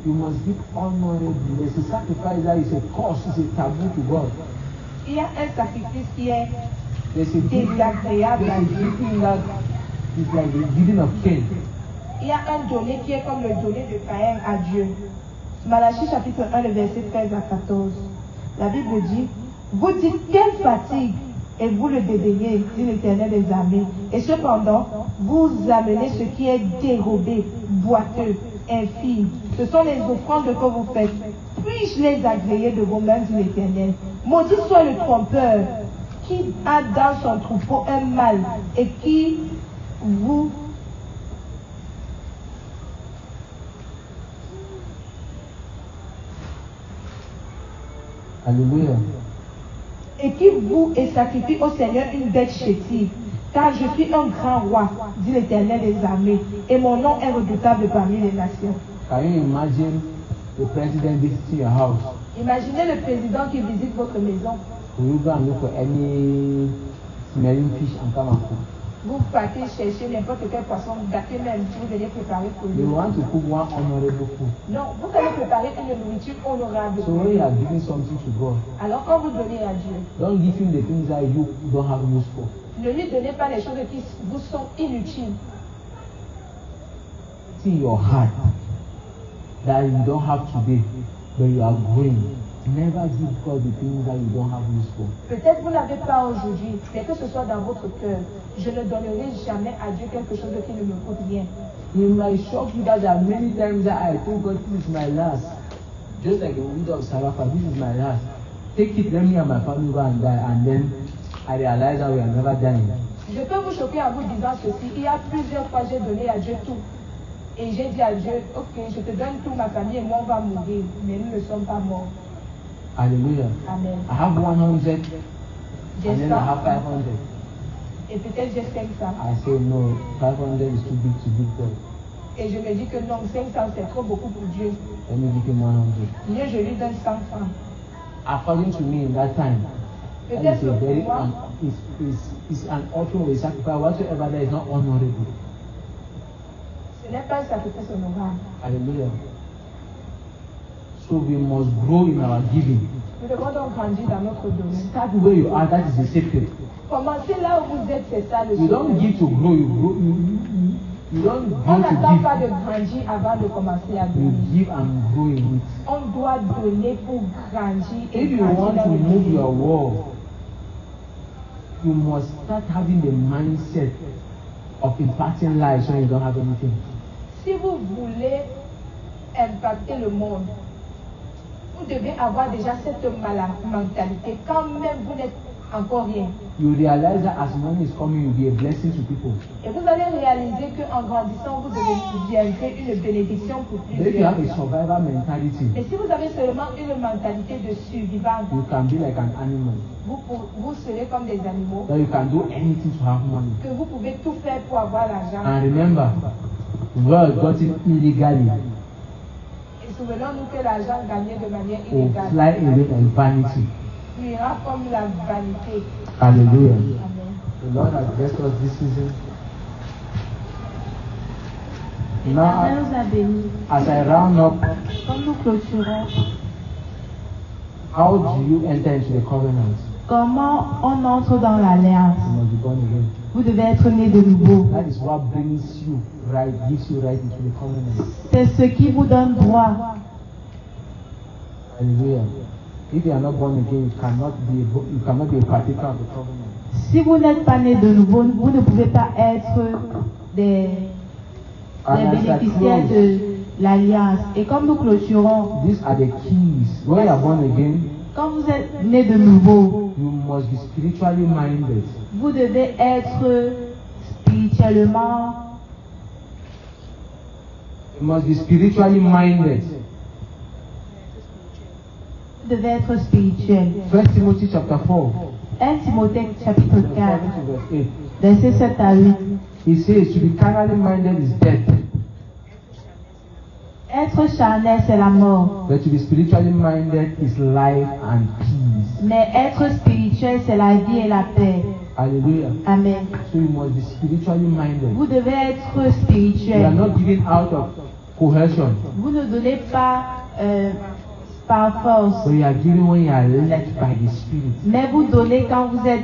You must give honorably. There's a sacrifice that is a cost, it's a taboo to God. Il y a un sacrifice qui est There's a désagréable à Dieu. giving that is like the giving of Cain. Il y a un donné qui est comme le donné de Caïn à Dieu. Malachie chapitre 1, le verset 13 à 14. La Bible dit, vous dites quelle fatigue et vous le dédaignez, dit l'Éternel des armées. Et cependant, vous amenez ce qui est dérobé, boiteux, infime. Ce sont les offrandes que vous faites. Puis-je les agréer de vos mains, dit l'Éternel. Maudit soit le trompeur qui a dans son troupeau un mâle et qui vous Alléluia. et qui vous et sacrifie au Seigneur une bête chétive. Car je suis un grand roi, dit l'Éternel des armées, et mon nom est redoutable parmi les nations. Can you imagine the president visiting your house? Imaginez le président qui visite votre maison. Will you go and look for any smelling fish and come and cook? Vous partez chercher n'importe quel poisson, gâté même, vous venez préparer pour lui. You want to cook one honorable food. Non, vous allez préparer une nourriture honorable. So when you are giving something to God, Alors quand vous donnez à Dieu, don't give him the things that you don't have use for. ne lui donnez pas les choses qui vous sont inutiles. It's in your heart that you don't have today, but you are growing. Never give God the things that you don't have use for. Peut-être vous n'avez pas aujourd'hui, mais que ce soit dans votre cœur. Je ne donnerai jamais à Dieu quelque chose qui ne me coûte rien. It might shock you that there are many times that I told God, this is my last. Just like the widow of Sarapha, this is my last. Take it, let me and my family go and die, and then I realize that we are never dying. Je peux vous choquer en vous disant ceci. Il y a plusieurs fois j'ai donné à Dieu tout. Et j'ai dit à Dieu, ok, je te donne tout, ma famille et moi on va mourir. Mais nous ne sommes pas morts. Hallelujah. Amen. I have 100 J'ai and then I ça. have 500. Et peut-être j'ai 500. I say no, 500 is too big to give God. Et je me dis que non, 500 c'est trop beaucoup pour Dieu. Let me give him 100. Mieux je lui donne 100 francs. According to me in that time, that Peut-être is a que very pour moi, is an offering of a sacrifice whatsoever that is not honorable. ce n'est pas un sacrifice honorable. Hallelujah. So we must grow in our giving. Nous devons donc grandir dans notre domaine. Start where you are, that is the secret. Commencez là où vous êtes, c'est ça le You don't secret. give to grow, you don't On grow to n'attend pas de give. grandir avant de commencer à You donner. give and grow in it. On doit donner pour grandir et If you grandir want dans to le move domaine. your world, you must start having the mindset of impacting lives when you don't have anything. Si vous voulez impacter le monde, vous devez avoir déjà cette mentalité. Quand même vous n'êtes encore rien. You realize that as money is coming, you'll be a blessing to people. Et vous allez réaliser qu'en grandissant, vous deviendrez une bénédiction pour But if you have plusieurs. a survivor mentality, Et si vous avez seulement une mentalité de survivant, you can be like an animal. vous serez comme des animaux, That you can do anything to have money. que vous pouvez tout faire pour avoir l'argent. And remember, God got it illegally. Et souvenons-nous que l'argent gagné de manière Will illégale fly away like vanity. fuira comme la vanité. Hallelujah. Amen. The Lord has blessed us this season. L'Éternel Now, nous a bénis. as I round up, Comme nous clôturons, how do you enter into the covenant? comment on entre dans l'alliance? You must be born again. Vous devez être né de nouveau. That is what brings you right, gives you right into the covenant. C'est ce qui vous donne droit. Hallelujah. If you are not born again, you cannot be a partaker of the covenant. Si vous n'êtes pas né de nouveau, vous ne pouvez pas être des bénéficiaires de l'alliance. Et comme nous clôturons, These are the keys. When you are born again, quand vous êtes né de nouveau, you must be spiritually minded. vous devez être spirituellement, You must be spiritually minded. vous devez être spirituel. 1 Timothy chapter 4, 1 Timothée chapitre verse 4, 7 to verse 8. verset 7 à 8. He says, to be carnally minded is death. Être charnel, c'est la mort. But to be spiritually minded is life and peace. Mais être spirituel, c'est la vie et la paix. Hallelujah. Amen. So you must be spiritually minded. Vous devez être You are spirituel. not giving out of coercion, Vous ne donnez pas par force, but you are giving when you are led by the Spirit. mais vous donnez quand vous êtes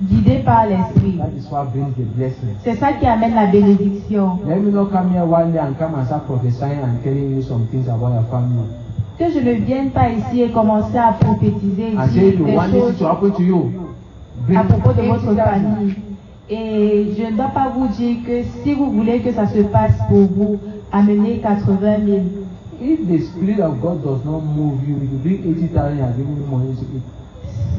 guidé par l'Esprit. That is what brings the blessing. C'est ça qui amène la bénédiction. Let me not come here one day and come and start prophesying and telling you some things about your family. Que je ne vienne pas ici et commencer à prophétiser And ici say you des want this choses to happen to you. à propos de votre 80,000. famille. Et je ne dois pas vous dire que si vous voulez que ça se passe pour vous, amenez 80 000. If the Spirit of God does not move you, if you bring 80,000 and give me money to eat.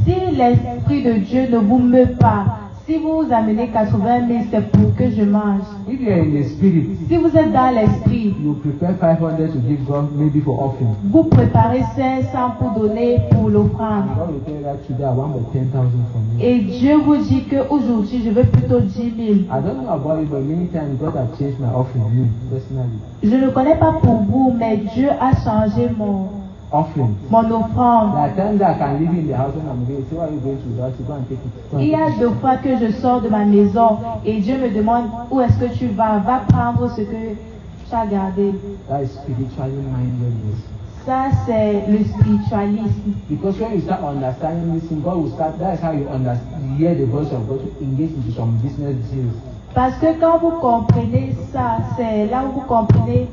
Si l'Esprit de Dieu ne vous meut pas, si vous amenez 80 000, c'est pour que je mange. If you are in the Spirit, Si vous êtes dans l'Esprit, you prepare 500 to give God, maybe for offering. vous préparez 500 pour donner pour l'offrande. God will tell you that today I want but 10,000 from you. Et Dieu vous dit qu'aujourd'hui, je veux plutôt 10 000. I don't know about you, but many times God has changed my offering, me personally. Je ne connais pas pour vous, mais Dieu a changé mon offrande. There are times that I can live in the house when I'm going. Say, why are you going to that? Go and take it. Go and Il y a take it. 2 fois que je sors de ma maison et Dieu me demande où est-ce que tu vas. Va prendre ce que tu as gardé. That is spiritually mindedness. Ça, c'est le spiritualisme. Because when you start understanding this thing, God will start. That's how you understand, hear the voice of God to engage into some business deals. Parce que quand vous comprenez ça, c'est là où vous comprenez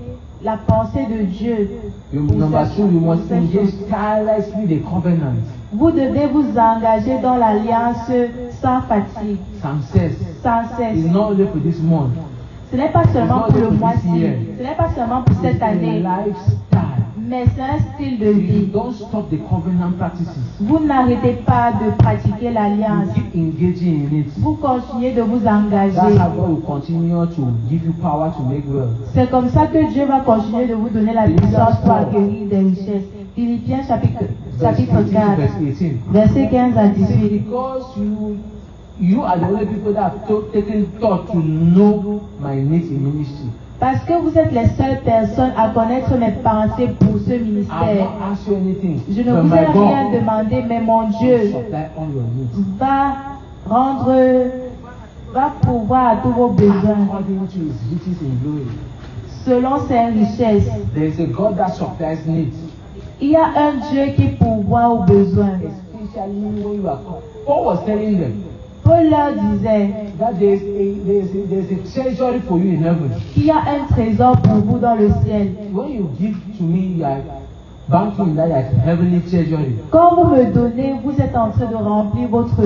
la pensée de Dieu. Number 2, you must engage tirelessly the covenant. Vous devez vous engager dans l'alliance sans fatigue, Psalm says, sans cesse. it's not only for this month. Ce n'est pas seulement pour le mois-ci, ce n'est pas seulement pour cette It's a année, lifestyle. mais c'est un style de You vie. don't stop the covenant practices. Vous n'arrêtez pas de pratiquer l'alliance. You keep engaging in it. Vous continuez de vous That's engager. how God will continue to give you power to make wealth. C'est comme ça que Dieu va continuer de vous donner la puissance pour acquérir des richesses. Philippiens chapitre 4, Verse 18. verset 15 à 18. Because you are the only people that have taken thought to know my needs in ministry. Parce que vous êtes les seules personnes à connaître mes pensées pour ce I have ministère. not asked you anything. Je ne But vous ai my rien God demandé, mais mon will Dieu supply all your needs va pourvoir à tous vos besoins according to his riches in glory. selon ses richesses. There is a God that supplies needs. Il y a un Dieu qui pourvoit aux besoins. Especially when you are called. Paul was telling them Paul leur disait that there's a treasury for you in heaven. qu'il y a un trésor pour vous dans le ciel. When you give to me, you are banking in that heavenly treasury. Quand vous me donnez, vous êtes en train de remplir votre...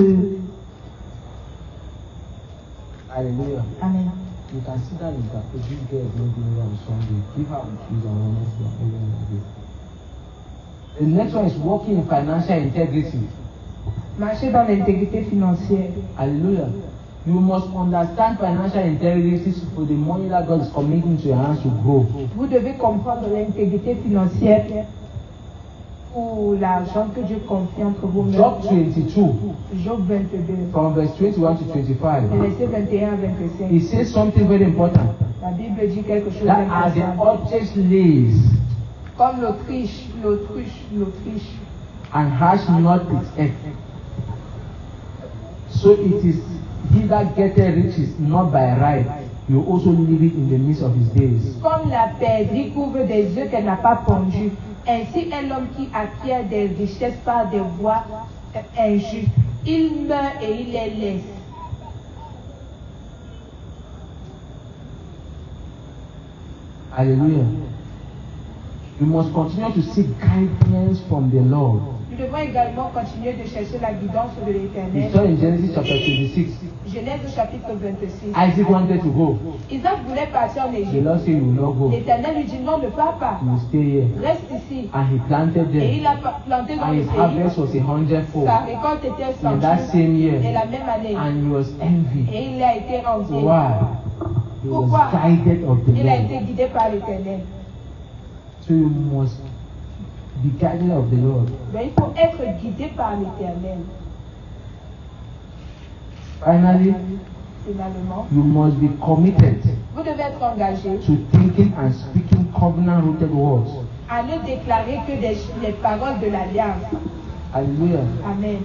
Hallelujah. Amen. You can sit down in that. If this girl is not doing on Sunday, give her shoes on Wednesday and everyone like this. The next one is walking in financial integrity. Marcher dans l'intégrité financière. Hallelujah. You must understand financial integrity for the money that God is committing to your hands to grow. Vous devez comprendre l'intégrité financière pour l'argent que Dieu confie entre vos mains. Job 22, Job 22, from verse 21 to 25. verset 21 à 25. It says something very important. La Bible dit quelque chose That as the d'important. ostrich lays Comme l'autruche, and has not its egg, so it is he that getteth riches not by right, you also leave it in the midst of his days. Comme la perdrix couvre des œufs qu'elle n'a pas pondus, ainsi est l'homme qui acquiert des richesses par des voies injustes. Il meurt et il les laisse. Hallelujah. You must continue to seek guidance from the Lord. Nous devons également continuer de chercher la guidance de We l'Éternel. saw in Genesis chapter 26, Genèse au chapitre 26. Isaac wanted to go. Isaac voulait partir en The Égypte. Lord said, you will not go. L'Éternel lui dit non, ne pars pas. You will stay here. Reste ici. And he planted Et them. il a planté dans And le his pays. harvest was 100-fold. Sa récolte était In that centuple. same Et year. la même année. And he was envied. Et il a été envié. Why? He was Pourquoi? guided of the Il a Lord. été guidé par l'Éternel. So you must be guided of the Lord. Donc il faut être guidé par l'Éternel. Finally, Finalement, you must be committed vous devez être engagé to thinking and speaking covenant rooted words. À ne déclarer que les paroles de l'alliance. Hallelujah. Amen.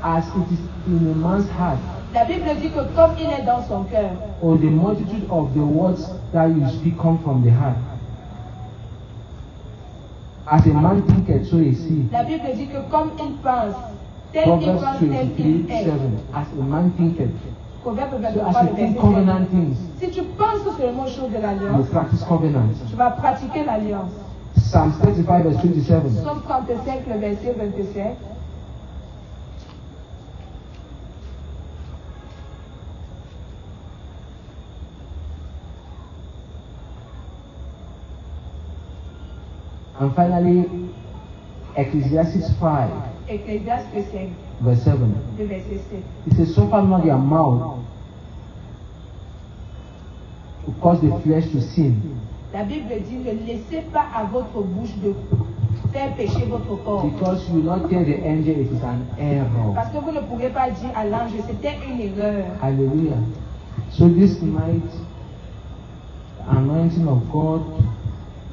As it is in a man's heart, La Bible dit que comme il est dans son cœur, or the multitude of the words that you speak come from the heart. As a man thinketh, so is he. La Bible dit que comme il pense, tel il Proverbs pense, tel 23, il est. 7. As a man thinketh. Proverbe So 23, as you le think verset covenant 7. things, Si tu penses seulement aux choses de you l'alliance, practice covenant. tu vas pratiquer l'alliance. Psalms 35, verse 27. Psaume 35, le verset 27. And finally, Ecclesiastes 5, Ecclésiaste 5, verse 7. le verset 7. It says, suffer not your mouth to cause the flesh to sin, La Bible dit, ne laissez pas à votre bouche de faire pécher votre corps. because you will not tell the angel it is an error. Parce que vous ne pourrez pas dire à l'ange, c'était une erreur. Hallelujah. So this night, the anointing of God,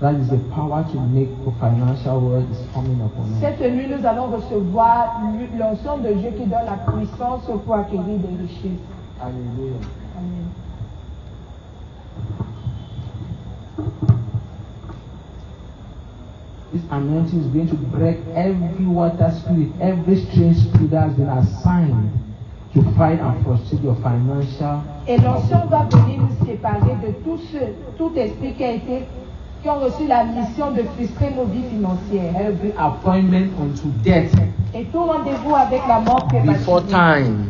that is the power to make the financial world, is coming upon us. Cette nuit, nous allons recevoir l'onction de Dieu qui donne la puissance pour acquérir des richesses. Hallelujah. Amen. This anointing is going to break every water spirit, every strange spirit that has been assigned to fight and frustrate your financial. Et l'onction va venir nous séparer de tout esprit qui ont reçu la mission de frustrer nos vies financières. Every appointment unto death Et tout rendez-vous avec la mort prématurée before time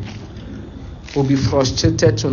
will be frustrated tonight.